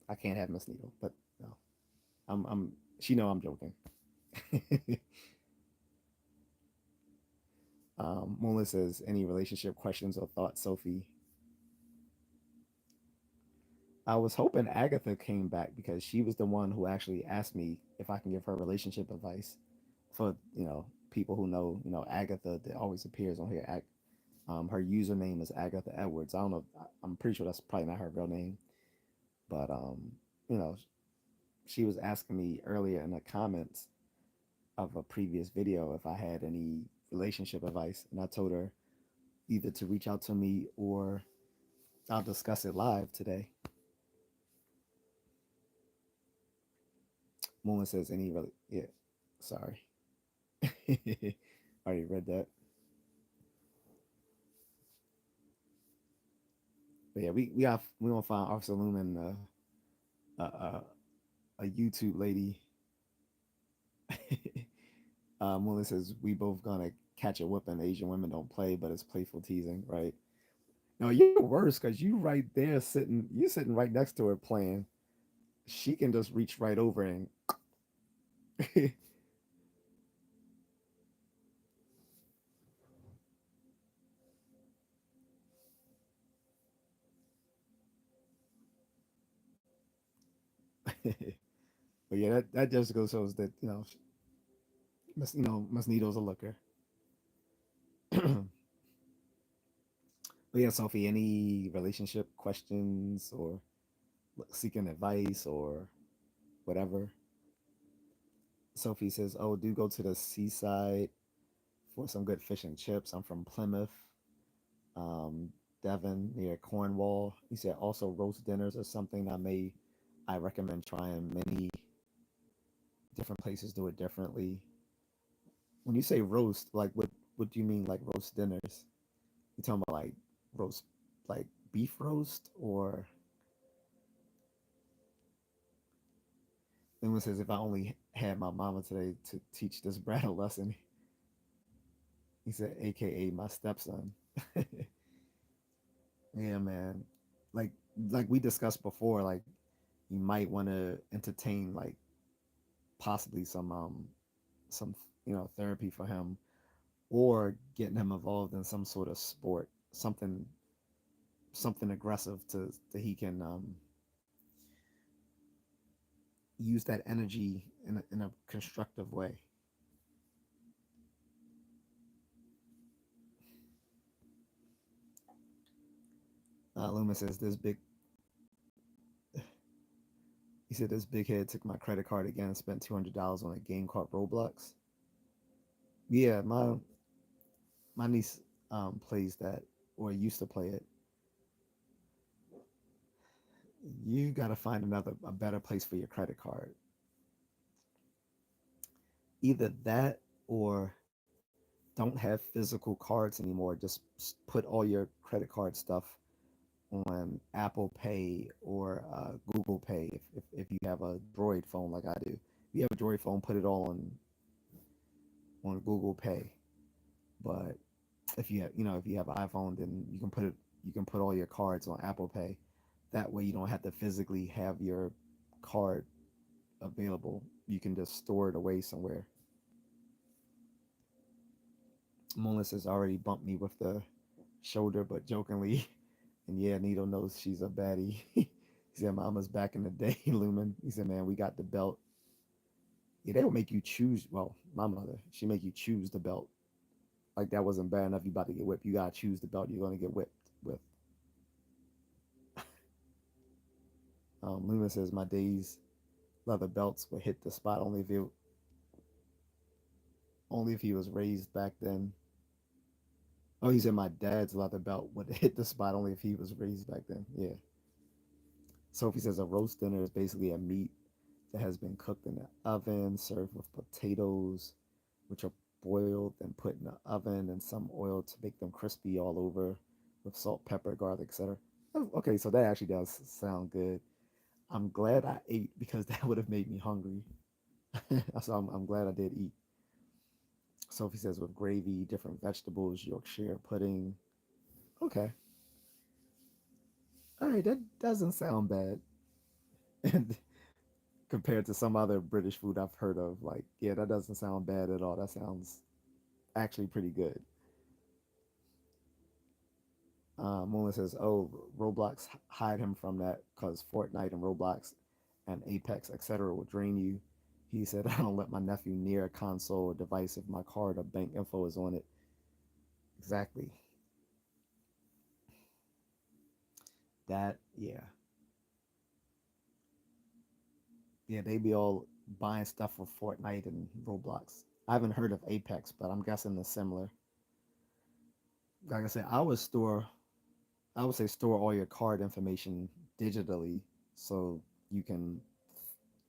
I can't have Miss Needle, but no, I'm she know I'm joking. Mula says, any relationship questions or thoughts, Sophie? I was hoping Agatha came back because she was the one who actually asked me if I can give her relationship advice. For people who know, Agatha that always appears on here. Her username is Agatha Edwards. I don't know. I'm pretty sure that's probably not her real name, but you know, she was asking me earlier in the comments of a previous video if I had any relationship advice, and I told her either to reach out to me or I'll discuss it live today. Mullen says any really yeah. Sorry. Already read that. But yeah, we gonna find Officer Lumen a YouTube lady. Mullen says we both gonna catch a whipping. Asian women don't play, but it's playful teasing, right? No, you're worse because you right there sitting. You sitting right next to her playing. She can just reach right over and. But yeah, that just goes shows that Miss Needle's a looker. But yeah, Sophie, any relationship questions or seeking advice or whatever? Sophie says, "Oh, do go to the seaside for some good fish and chips. I'm from Plymouth, um, Devon near Cornwall." He said also roast dinners are something I recommend trying. Many different places do it differently. When you say roast, like what do you mean like roast dinners? You talking about like roast like beef roast, or Luma says, if I only had my mama today to teach this brat a lesson. He said, AKA my stepson. Yeah, man. Like like we discussed before, like you might want to entertain like possibly some therapy for him, or getting him involved in some sort of sport, something aggressive to that he can use that energy in a constructive way. Luma says this big he said this big head took my credit card again and spent $200 on a game called Roblox. Yeah, my niece plays that, or used to play it. You got to find a better place for your credit card. Either that, or don't have physical cards anymore. Just put all your credit card stuff on Apple Pay or Google Pay if you have a Droid phone like I do. If you have a Droid phone, put it all on Google Pay. But if you have an iPhone, then you can put all your cards on Apple Pay. That way you don't have to physically have your card available. You can just store it away somewhere. Moonless has already bumped me with the shoulder, but jokingly. And yeah, Nito knows she's a baddie. He said, Mama's back in the day, Lumen. He said, man, we got the belt. Yeah, they would make you choose. Well, my mother, she make you choose the belt. Like that wasn't bad enough. You about to get whipped. You gotta choose the belt you're gonna get whipped with. Lumen says, my days leather belts would hit the spot only if he was raised back then. Oh, he said my dad's leather belt would hit the spot only if he was raised back then. Yeah. Sophie says a roast dinner is basically a meat that has been cooked in the oven, served with potatoes, which are boiled and put in the oven and some oil to make them crispy all over with salt, pepper, garlic, etc. Oh, okay, so that actually does sound good. I'm glad I ate because that would have made me hungry. So I'm glad I did eat. Sophie says with gravy, different vegetables, Yorkshire pudding. Okay. All right, that doesn't sound bad. And compared to some other British food I've heard of, like, yeah, that doesn't sound bad at all. That sounds actually pretty good. Moonlight says, "Oh, Roblox hide him from that because Fortnite and Roblox and Apex, etc., will drain you." He said, "I don't let my nephew near a console or device if my card or bank info is on it." Exactly. That, yeah, yeah. They be all buying stuff for Fortnite and Roblox. I haven't heard of Apex, but I'm guessing it's similar. Like I said, I would say store all your card information digitally so you can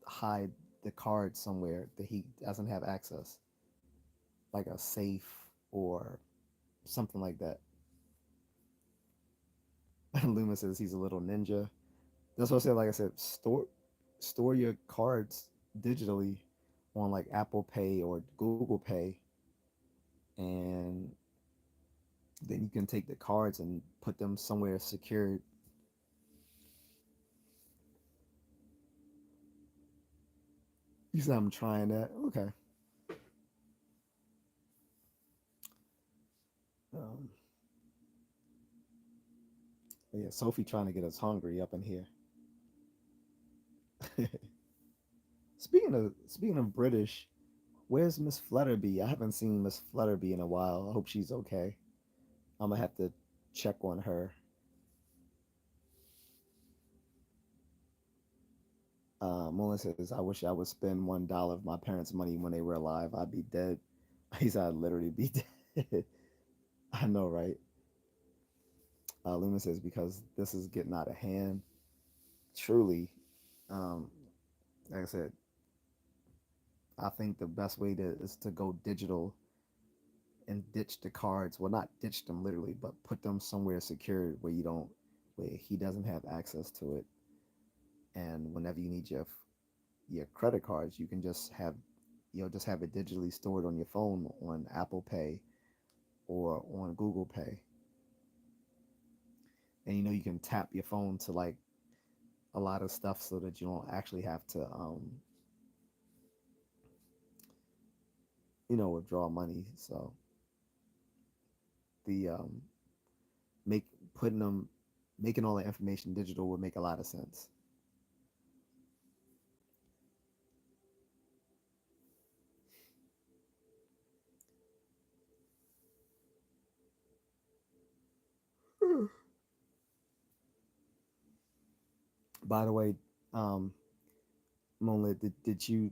hide the card somewhere that he doesn't have access, like a safe or something like that. Luma says he's a little ninja. That's what I said. Like I said, store your cards digitally on like Apple Pay or Google Pay, and then you can take the cards and put them somewhere secured. You said I'm trying that. Okay. Um, yeah, Sophie trying to get us hungry up in here. Speaking of British, where's Miss Flutterby? I haven't seen Miss Flutterby in a while. I hope she's okay. I'm gonna have to check on her. Mullen says, "I wish I would spend $1 of my parents' money when they were alive. I'd be dead." He said, "I'd literally be dead." I know, right? Luna says, "Because this is getting out of hand." Truly, um, like I said, I think the best way to is to go digital and ditch the cards. Well, not ditch them literally, but put them somewhere secure where you don't. where he doesn't have access to it. And whenever you need your credit cards, you can just have you'll just have it digitally stored on your phone on Apple Pay or on Google Pay. And you can tap your phone to like a lot of stuff so that you don't actually have to withdraw money. So the make putting them making all the information digital would make a lot of sense. By the way, um, Moonlit, did you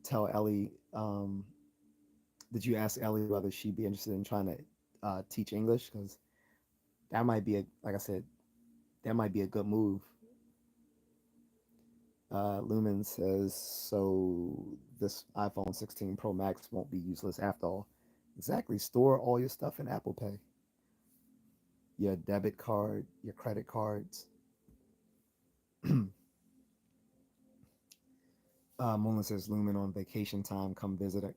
tell Ellie? Did you ask Ellie whether she'd be interested in trying to teach English? Because that might be like I said, that might be a good move. Lumen says so. This iPhone 16 Pro Max won't be useless after all. Exactly. Store all your stuff in Apple Pay. Your debit card, your credit cards. Moon says Lumen on vacation time. Come visit it.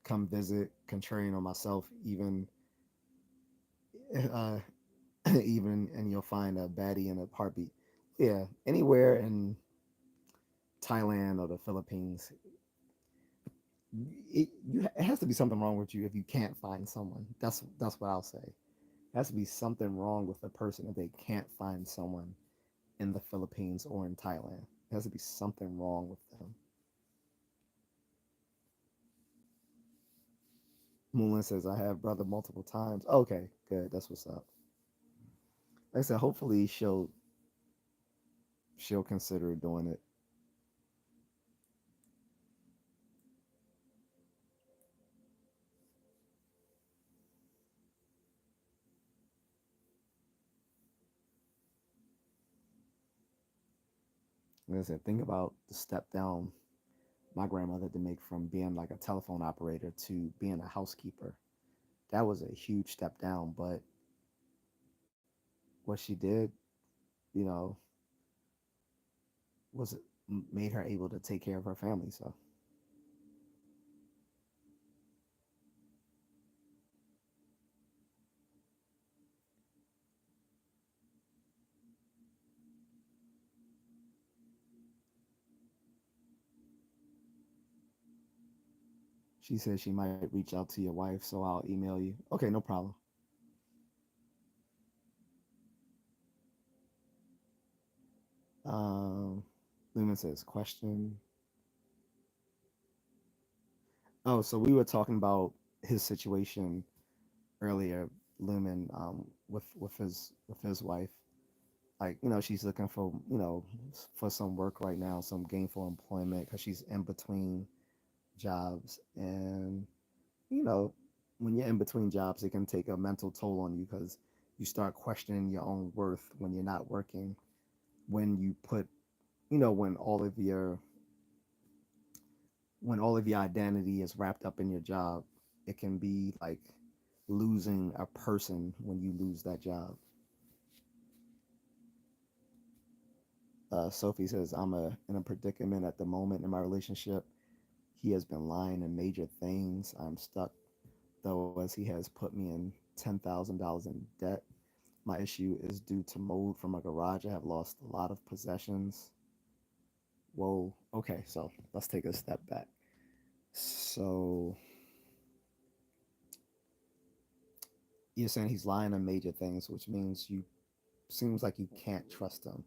Come visit Contrarian or myself. Even uh, even and you'll find a baddie in a heartbeat. Yeah, anywhere in Thailand or the Philippines, it has to be something wrong with you if you can't find someone. That's what I'll say. It has to be something wrong with the person if they can't find someone in the Philippines or in Thailand. It has to be something wrong with them. Moulin says, I have brother multiple times. Okay, good. That's what's up. Like I said, hopefully she'll consider doing it. Like I said, think about the step down my grandmother had to make from being like a telephone operator to being a housekeeper. That was a huge step down, but what she did, you know, was made her able to take care of her family. So she said she might reach out to your wife, so I'll email you. Okay, no problem. Um, Lumen says question. Oh, so we were talking about his situation earlier, Lumen, with his wife. Like she's looking for for some work right now, some gainful employment because she's in between jobs, and you know when you're in between jobs, it can take a mental toll on you because you start questioning your own worth when you're not working. When you put when all of your identity is wrapped up in your job, it can be like losing a person when you lose that job. Sophie says, in a predicament at the moment in my relationship. He has been lying in major things. I'm stuck, though, as he has put me in $10,000 in debt. My issue is due to mold from a garage. I have lost a lot of possessions. Whoa. Okay, so let's take a step back. So you're saying he's lying on major things, which means you seems like you can't trust him.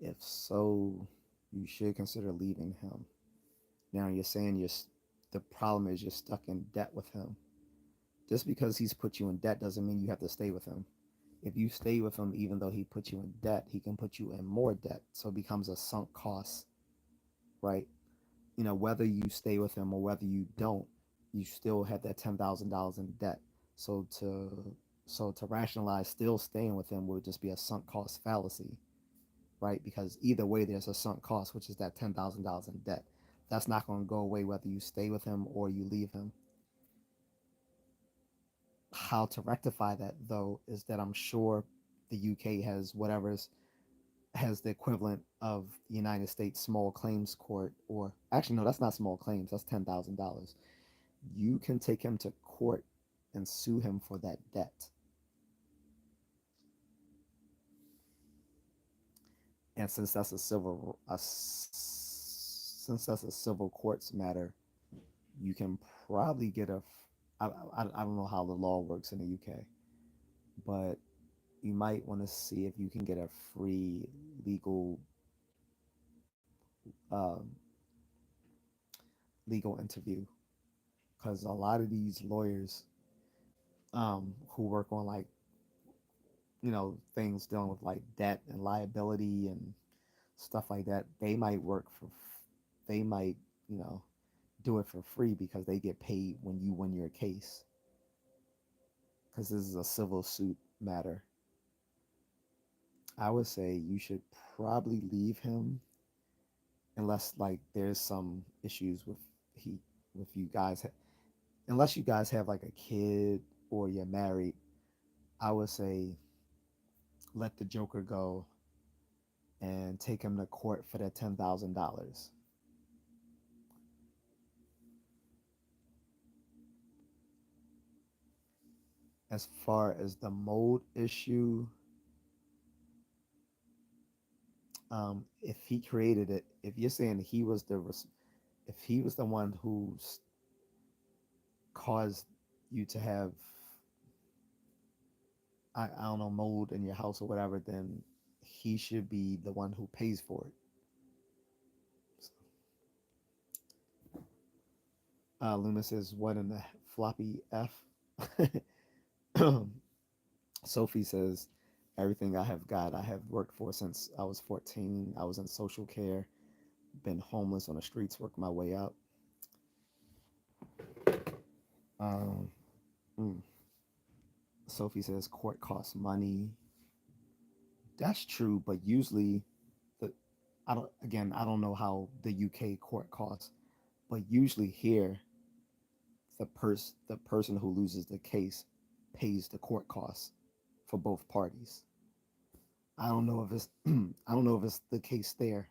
If so, you should consider leaving him. Now you're saying the problem is you're stuck in debt with him. Just because he's put you in debt doesn't mean you have to stay with him. If you stay with him, even though he put you in debt, he can put you in more debt. So it becomes a sunk cost, right? Whether you stay with him or whether you don't, you still have that $10,000 in debt. So to rationalize still staying with him would just be a sunk cost fallacy, right? Because either way, there's a sunk cost, which is that $10,000 in debt. That's not going to go away whether you stay with him or you leave him. How to rectify that, though, is that I'm sure the UK has whatever's has the equivalent of the United States small claims court, or actually no, that's not small claims. That's $10,000. You can take him to court and sue him for that debt. And since that's a civil courts matter, you can probably get a. I don't know how the law works in the UK, but you might want to see if you can get a free legal um, legal interview, because a lot of these lawyers who work on like things dealing with like debt and liability and stuff like that, they might you know do it for free because they get paid when you win your case, because this is a civil suit matter. I would say you should probably leave him unless like there's some issues he with you guys, unless you guys have like a kid or you're married. I would say let the Joker go and take him to court for that $10,000. As far as the mold issue, if he created it, if you're saying if he was the one who caused you to have, I don't know, mold in your house or whatever, then he should be the one who pays for it. Luna says, "What in the floppy f?" Sophie says, "Everything I have got, I have worked for since I was 14. I was in social care, been homeless on the streets, worked my way up." Um, mm. Sophie says, "Court costs money." That's true, but usually the I don't know how the UK court costs, but usually here the person who loses the case pays the court costs for both parties. I don't know if it's I don't know if it's the case there,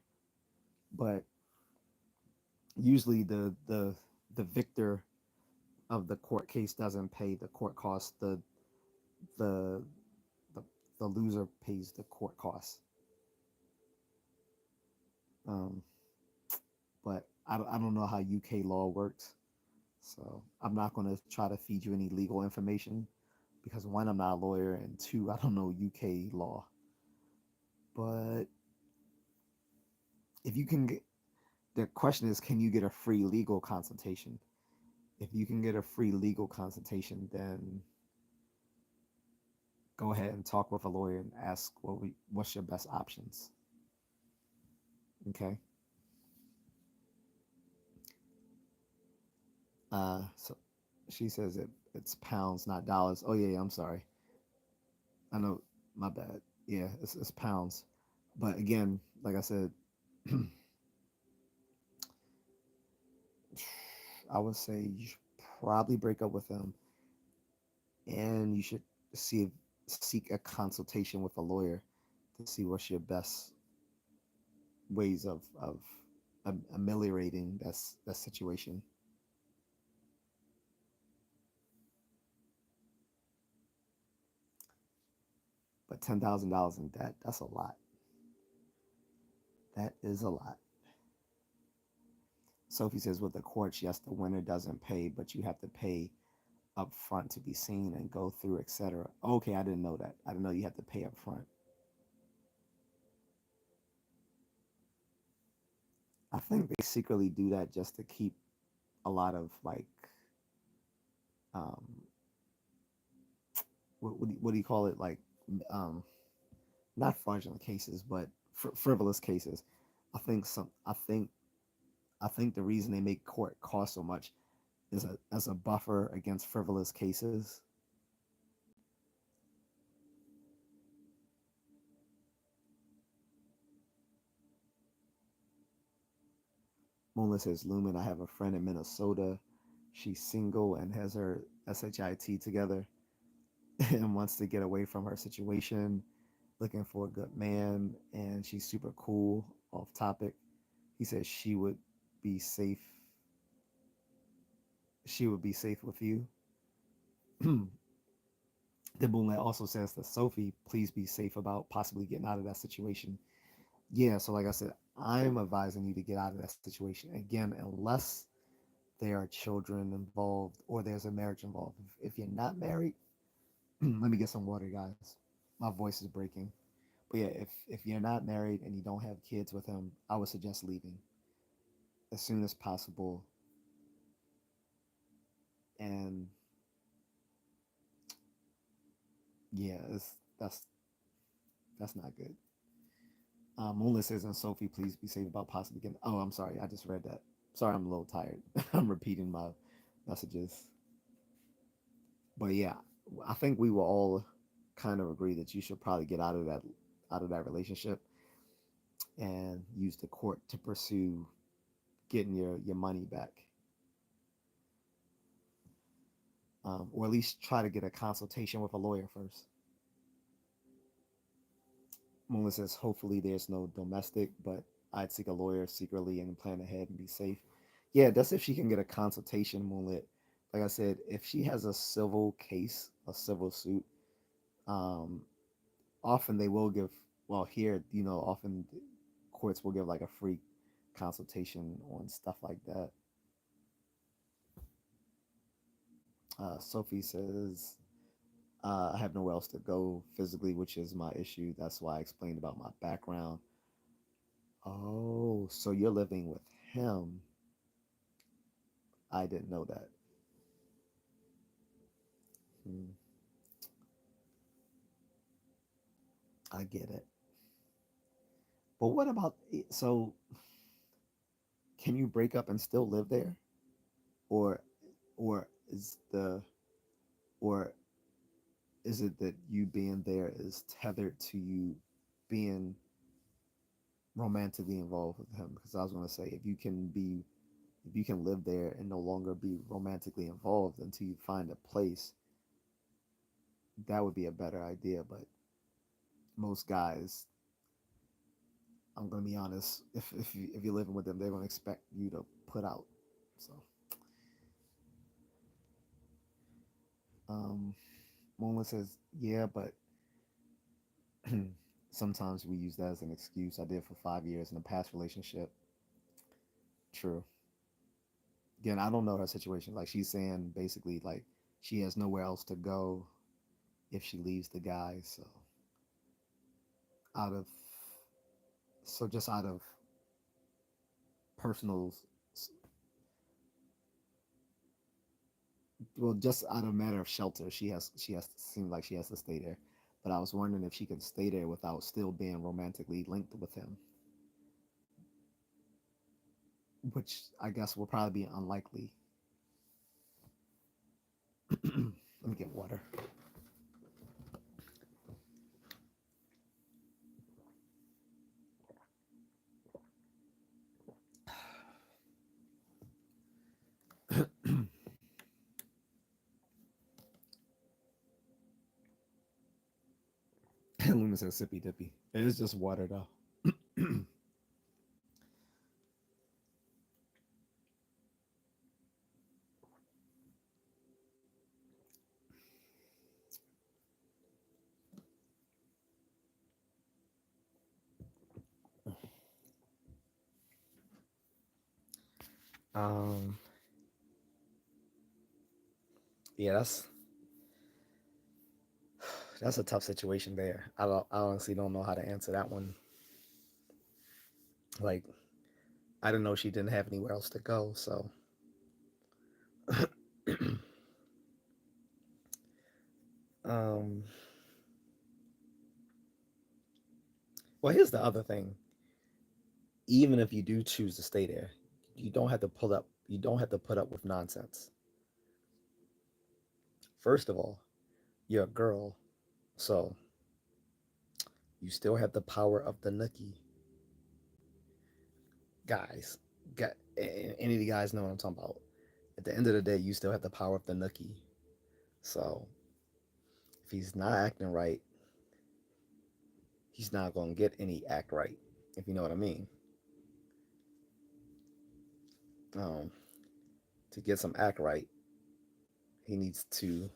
but usually the victor of the court case doesn't pay the court costs. The the, the loser pays the court costs. Um, but I don't know how UK law works, so I'm not going to try to feed you any legal information because one, I'm not a lawyer, and two, I don't know UK law. But if you can get the question is, can you get a free legal consultation? If you can get a free legal consultation, then go ahead and talk with a lawyer and ask what's your best options. Okay. So she says it's pounds, not dollars. Oh yeah, I'm sorry. I know, my bad. Yeah, it's pounds. But again, like I said, I would say you should probably break up with them, and you should see seek a consultation with a lawyer to see what's your best ways of ameliorating that situation. But $10,000 in debt, that's a lot. That is a lot. Sophie says with the courts, yes, the winner doesn't pay, but you have to pay up front to be seen and go through, etc. Okay, I didn't know that. I didn't know you have to pay up front. I think they secretly do that just to keep a lot of like um what do you call it, like um not fraudulent cases, but frivolous cases. I think the reason they make court cost so much is as a buffer against frivolous cases. Moonlit says, Lumen, I have a friend in Minnesota. She's single and has her SHIT together and wants to get away from her situation. looking for a good man, and she's super cool. Off topic, he says be safe. She would be safe with you. The Moonlight also says to Sophie, please be safe about possibly getting out of that situation. Yeah, so like I said, I'm advising you to get out of that situation again, unless there are children involved or there's a marriage involved. If you're not married, let me get some water, guys. My voice is breaking. But yeah, if you're not married and you don't have kids with him, I would suggest leaving as soon as possible. And yeah, that's not good. Moonlit says, and Sophie, please be safe about possibly getting. Oh, I'm sorry, I just read that. Sorry, I'm a little tired. I'm repeating my messages. But yeah, I think we will all kind of agree that you should probably get out of that relationship and use the court to pursue getting your money back, or at least try to get a consultation with a lawyer first. Moonlit says, hopefully there's no domestic, but I'd seek a lawyer secretly and plan ahead and be safe. Yeah, that's if she can get a consultation, Moonlit. Like I said, if she has a civil case, a civil suit, um, often they will give, well, here, often courts will give like a free consultation on stuff like that. Sophie says, I have nowhere else to go physically, which is my issue. That's why I explained about my background. Oh, so you're living with him. I didn't know that. Hmm, I get it. But what about, so can you break up and still live there? Or or is the or is it that you being there is tethered to you being romantically involved with him? Because I was going to say, if you can live there and no longer be romantically involved until you find a place, that would be a better idea. But most guys, I'm going to be honest, if you're living with them, they're going to expect you to put out. So, um, Mola says, yeah, but sometimes we use that as an excuse. I did for 5 years in a past relationship. True. Again, I don't know her situation. Like she's saying basically like she has nowhere else to go if she leaves the guy. Out of just out of personal, well, just out of matter of shelter, she has to seem like she has to stay there. But I was wondering if she can stay there without still being romantically linked with him, which I guess will probably be unlikely. Let me get water. Luna says sippy dippy. It is just water though. um, yeah, that's a tough situation there. I honestly don't know how to answer that one. Like I didn't know she didn't have anywhere else to go. So, um, well, here's the other thing. Even if you do choose to stay there, you don't have to pull up. You don't have to put up with nonsense. First of all, you're a girl, so you still have the power of the nookie, guys. Got any of the guys know what I'm talking about? At the end of the day, you still have the power of the nookie. So if he's not acting right, he's not going to get any act right, if you know what I mean. Um, to get some act right, he needs to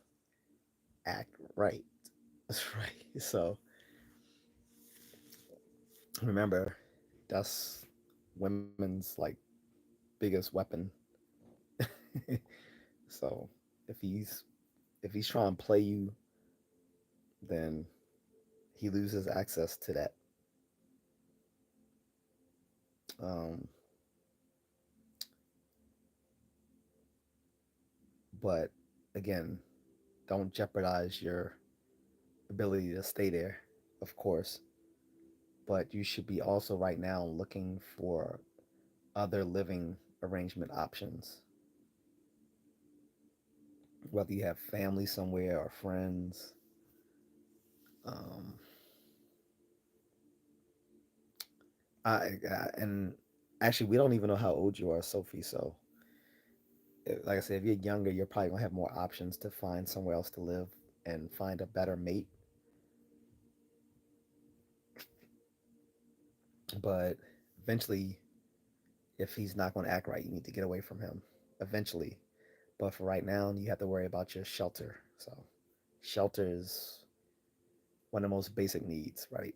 act right. That's right. So remember, that's women's like biggest weapon. So if he's if he's trying to play you, then he loses access to that. Um, but again, don't jeopardize your ability to stay there, of course. But you should be also right now looking for other living arrangement options, whether you have family somewhere or friends. Um, and actually, we don't even know how old you are, Sophie. So, like I said, if you're younger, you're probably gonna have more options to find somewhere else to live and find a better mate. But eventually, if he's not going to act right, you need to get away from him. Eventually, but for right now, you have to worry about your shelter. So, shelter is one of the most basic needs, right?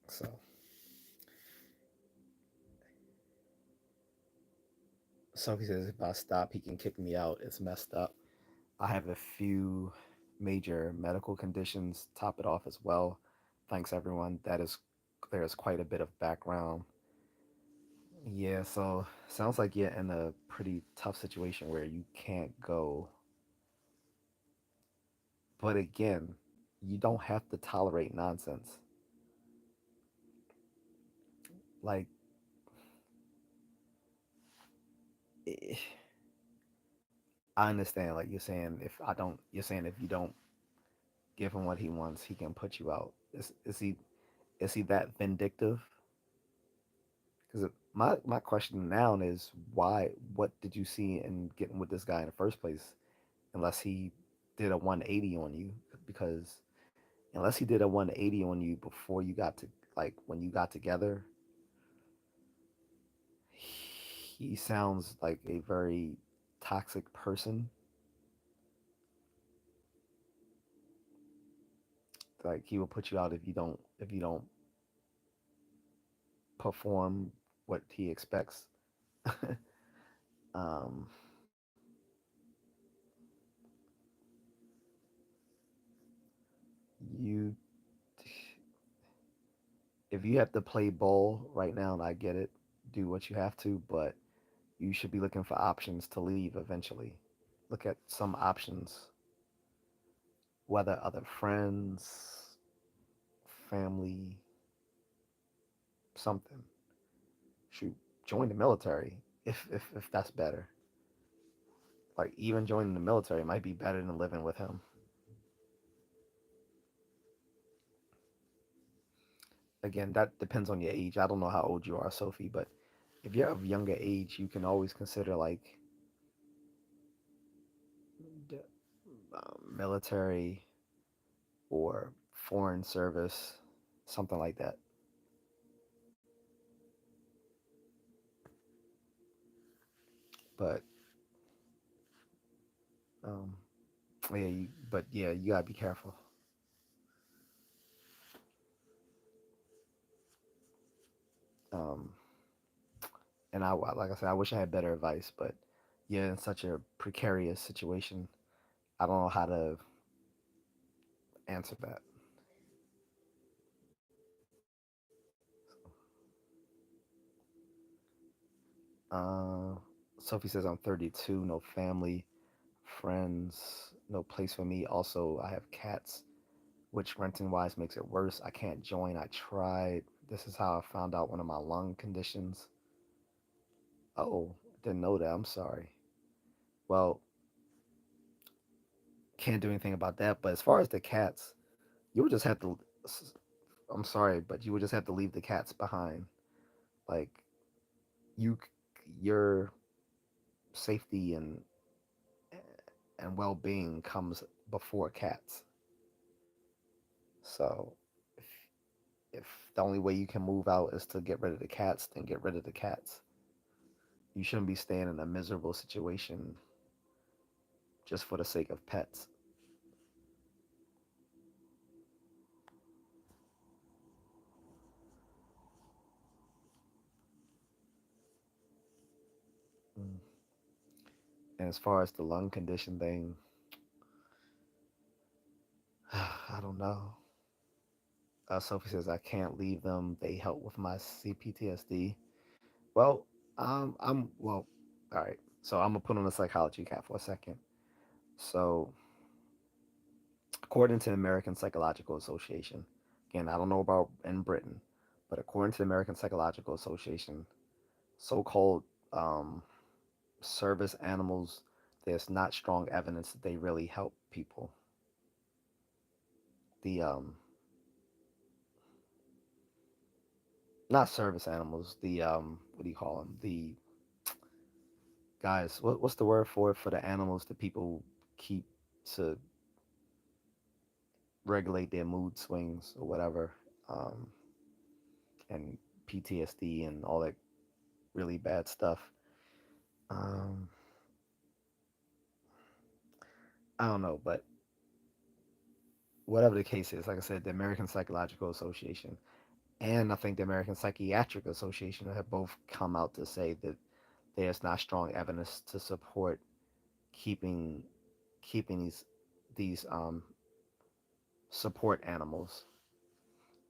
So, Sophie says if I stop, he can kick me out. It's messed up. I have a few major medical conditions. Top it off as well. Thanks, everyone. There is quite a bit of background. Yeah, so sounds like you're in a pretty tough situation where you can't go. But again, you don't have to tolerate nonsense. Like, eh, I understand. Like you're saying if you don't give him what he wants, he can put you out. Is he that vindictive? Because my question now is why? What did you see in getting with this guy in the first place? Unless he did a 180 on you, because unless he did a 180 on you before you got to like when you got together, he sounds like a very toxic person. Like he will put you out if you don't perform what he expects. um, you if you have to play ball right now, and I get it, do what you have to, but you should be looking for options to leave eventually. Look at some options, whether other friends, family, something. Shoot, join the military if that's better. Like even joining the military might be better than living with him. Again, that depends on your age. I don't know how old you are, Sophie, but if you're of younger age, you can always consider like military or foreign service, something like that. But um, yeah, you gotta be careful. Um, and like I said, I wish I had better advice, but you're in such a precarious situation. I don't know how to answer that. Uh, Sophie says I'm 32, no family, friends, no place for me. Also, I have cats, which renting wise makes it worse. I can't join. I tried. This is how I found out one of my lung conditions. Oh, didn't know that. I'm sorry. Well, can't do anything about that. But as far as the cats, you would just have to. I'm sorry, but you would just have to leave the cats behind. Like you, your safety and well-being comes before cats. So If the only way you can move out is to get rid of the cats, then get rid of the cats. You shouldn't be staying in a miserable situation just for the sake of pets. Mm. And as far as the lung condition thing, I don't know. Sophie says I can't leave them. They help with my CPTSD. Well, I'm well. All right. So I'm gonna put on a psychology cap for a second. So, according to the American Psychological Association, again, I don't know about in Britain, but according to the American Psychological Association, so-called um, service animals, there's not strong evidence that they really help people. The not service animals. The what do you call them? The guys. What's the word for it for the animals that people keep to regulate their mood swings or whatever, um, and PTSD and all that really bad stuff. Um, I don't know, but whatever the case is, like I said, the American Psychological Association and I think the American Psychiatric Association have both come out to say that there's not strong evidence to support keeping keeping these support animals.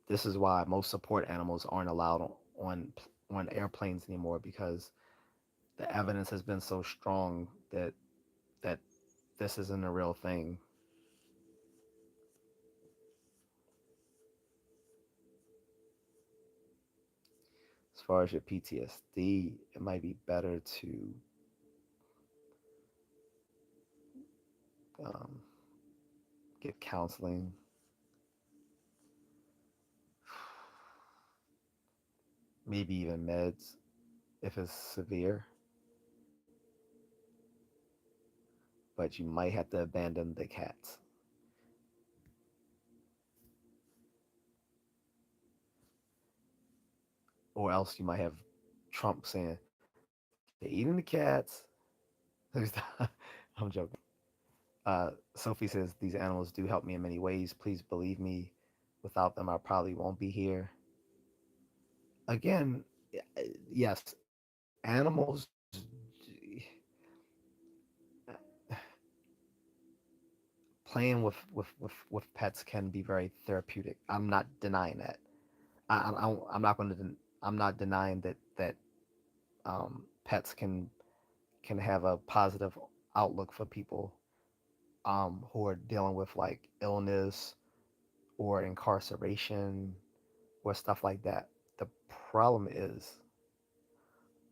This is why most support animals aren't allowed on on airplanes anymore because the evidence has been so strong that this isn't a real thing. As far as your PTSD, it might be better to um, get counseling, maybe even meds if it's severe, but you might have to abandon the cats. Or else you might have Trump saying, they're eating the cats. I'm joking. Sophie says, these animals do help me in many ways. Please believe me. Without them, I probably won't be here. Again, yes, animals playing with pets can be very therapeutic. I'm not denying that. I'm not going to. I'm not denying that pets can have a positive outlook for people who are dealing with like illness or incarceration or stuff like that. The problem is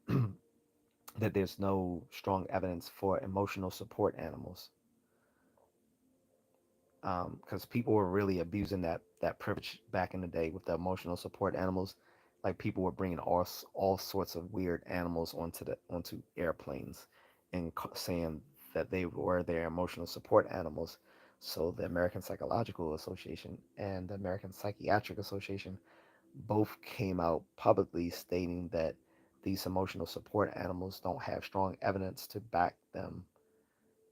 that there's no strong evidence for emotional support animals because people were really abusing that privilege back in the day with the emotional support animals. Like people were bringing all sorts of weird animals onto airplanes and saying that they were their emotional support animals. So the American Psychological Association and the American Psychiatric Association both came out publicly stating that these emotional support animals don't have strong evidence to back them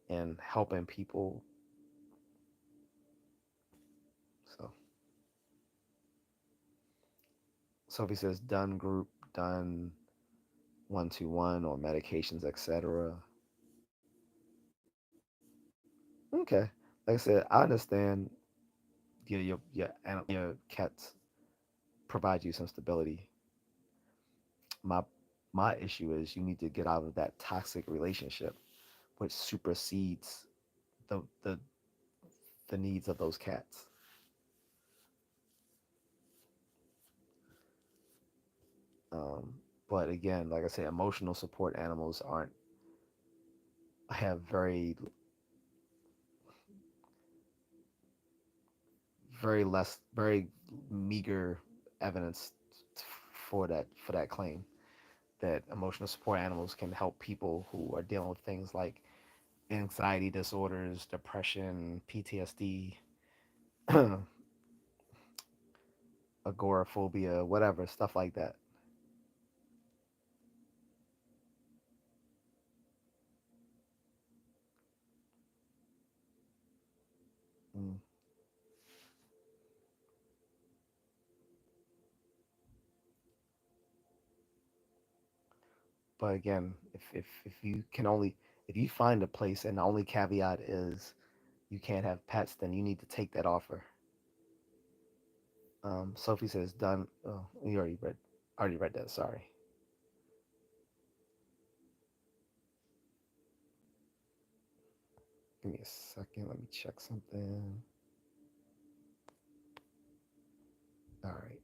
in helping people. So Sophie says done group, done one to one or medications, etc. Okay. Like I said, I understand your cats provide you some stability. My my issue is you need to get out of that toxic relationship which supersedes the the, the needs of those cats. Um, but again, like I say, emotional support animals aren't have very meager evidence for that claim that emotional support animals can help people who are dealing with things like anxiety disorders, depression, PTSD, agoraphobia, whatever, stuff like that. Mm. But again, if you can only if you find a place and the only caveat is you can't have pets, then you need to take that offer. Sophie says done. Oh, you already read that. Sorry. Give me a second. Let me check something. All right.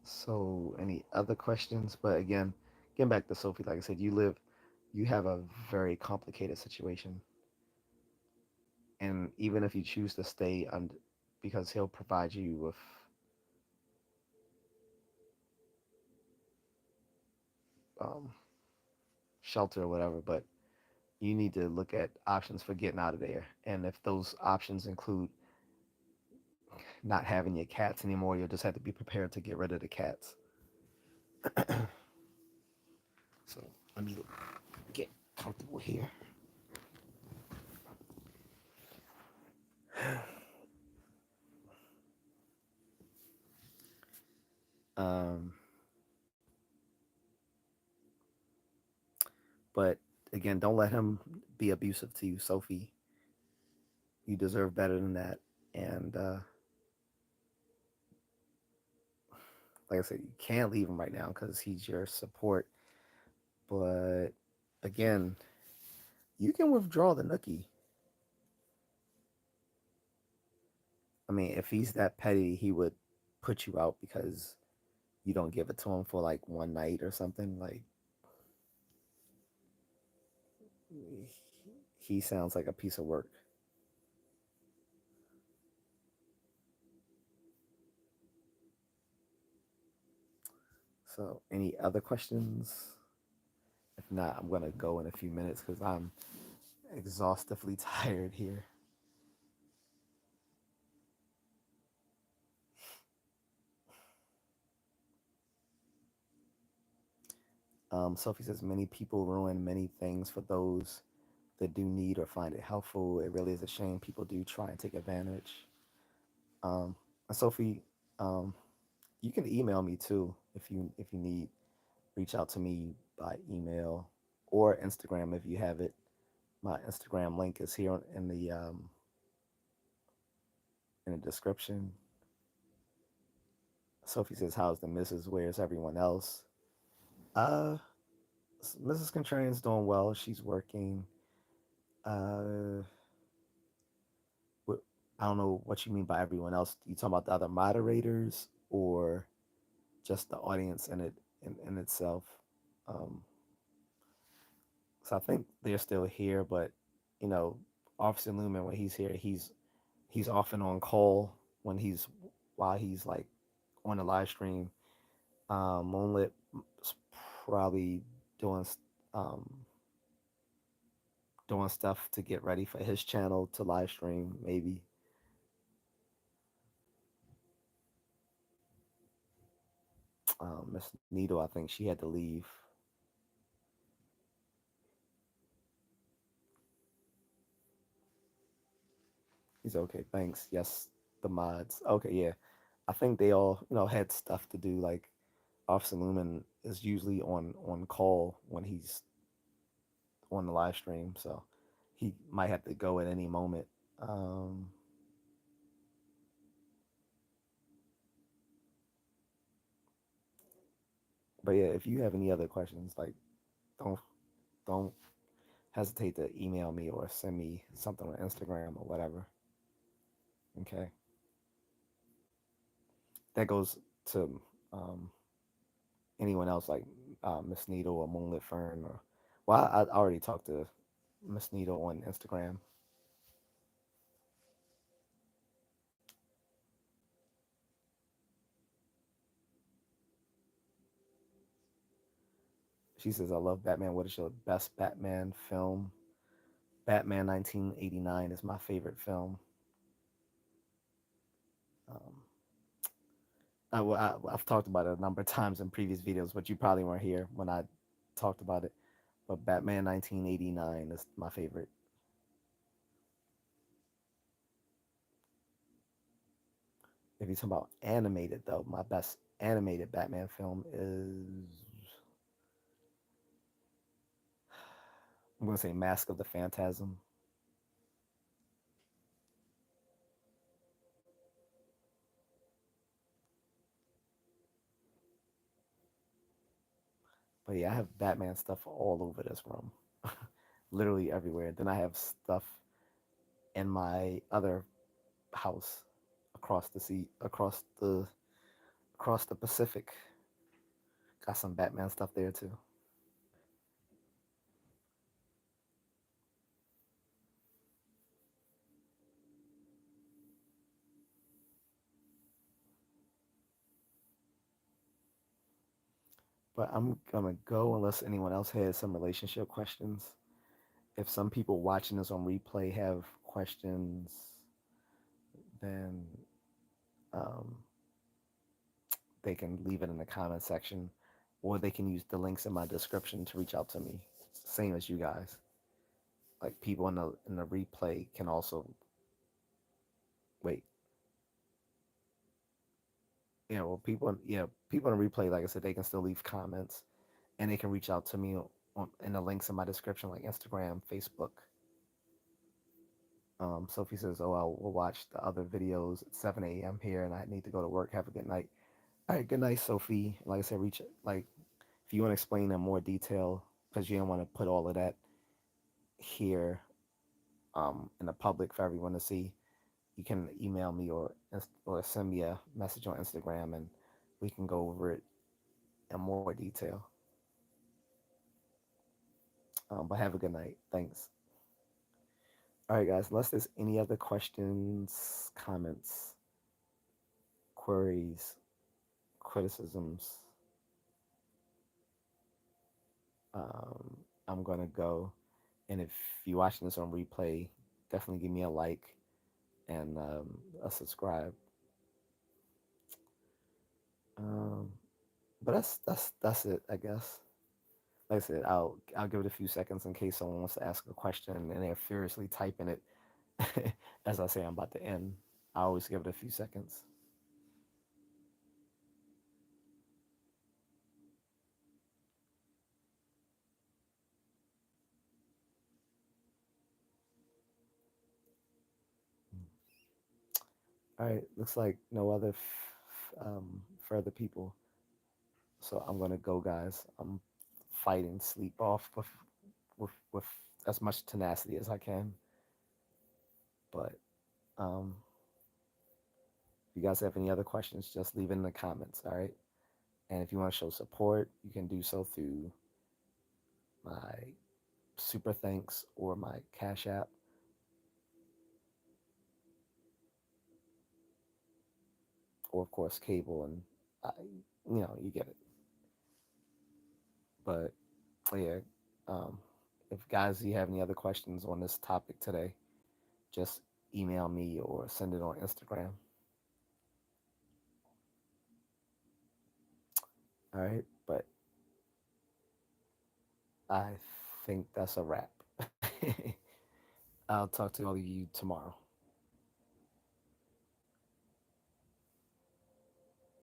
So, any other questions? But again, getting back to Sophie, like I said, you have a very complicated situation, and even if you choose to stay, because he'll provide you with um, shelter or whatever, but you need to look at options for getting out of there. And if those options include not having your cats anymore, you'll just have to be prepared to get rid of the cats. So let me get comfortable here. Um, but again, don't let him be abusive to you, Sophie. You deserve better than that. And like I said, you can't leave him right now because he's your support. But again, you can withdraw the nookie. I mean, if he's that petty, he would put you out because you don't give it to him for like one night or something. Like he sounds like a piece of work. So, any other questions? If not, I'm gonna go in a few minutes because I'm exhaustively tired here. Sophie says many people ruin many things for those that do need or find it helpful. It really is a shame people do try and take advantage. And Sophie, um, you can email me too if you need. Reach out to me by email or Instagram if you have it. My Instagram link is here in the description. Sophie says, "How's the missus? Where's everyone else?" Uh, Mrs. Contrarian's doing well. She's working. Uh, I don't know what you mean by everyone else. You talking about the other moderators or just the audience in itself? Um, so I think they're still here, but you know, Officer Lumen when he's here, he's often on call when he's while he's like on the live stream. Moonlit probably doing um, doing stuff to get ready for his channel to live stream. Maybe Miss Needle, I think she had to leave. He's okay. Thanks. Yes, the mods. Okay, yeah. I think they all had stuff to do. Like Officer Lumen is usually on call when he's on the live stream, so he might have to go at any moment. Um, but yeah, if you have any other questions, like don't don't hesitate to email me or send me something on Instagram or whatever. Okay, that goes to anyone else like Miss Needle or Moonlit Fern or well, I already talked to Miss Needle on Instagram. She says, "I love Batman. What is your best Batman film?" Batman 1989 is my favorite film. Um, I've talked about it a number of times in previous videos, but you probably weren't here when I talked about it. But Batman 1989 is my favorite. If you're talking about animated, though, my best animated Batman film is, I'm going to say Mask of the Phantasm. But yeah, I have Batman stuff all over this room, literally everywhere. Then I have stuff in my other house across the sea, across the Pacific. Got some Batman stuff there too. But I'm gonna go unless anyone else has some relationship questions. If some people watching this on replay have questions, then um, they can leave it in the comment section, or they can use the links in my description to reach out to me. Same as you guys. Like people in the replay can also wait. Well, people in the replay, like I said, they can still leave comments, and they can reach out to me in the links in my description, like Instagram, Facebook. Sophie says, "Oh, we'll watch the other videos at 7 a.m. here, and I need to go to work. Have a good night." All right, good night, Sophie. Like I said, reach like if you want to explain in more detail, because you don't want to put all of that here in the public for everyone to see. You can email me or send me a message on Instagram, and we can go over it in more detail. But have a good night. Thanks. All right, guys. Unless there's any other questions, comments, queries, criticisms, I'm gonna go. And if you're watching this on replay, definitely give me a like and a subscribe. Um, but that's it, I guess. Like I said, I'll give it a few seconds in case someone wants to ask a question and they're furiously typing it. As I say, I'm about to end. I always give it a few seconds. All right, looks like no other further people. So I'm gonna go, guys. I'm fighting sleep off with as much tenacity as I can. But um, if you guys have any other questions, just leave it in the comments. All right. And if you want to show support, you can do so through my super thanks or my Cash App, or of course cable, and I, you get it. But yeah, um, if guys you have any other questions on this topic today, just email me or send it on Instagram. All right, but I think that's a wrap. I'll talk to all of you tomorrow.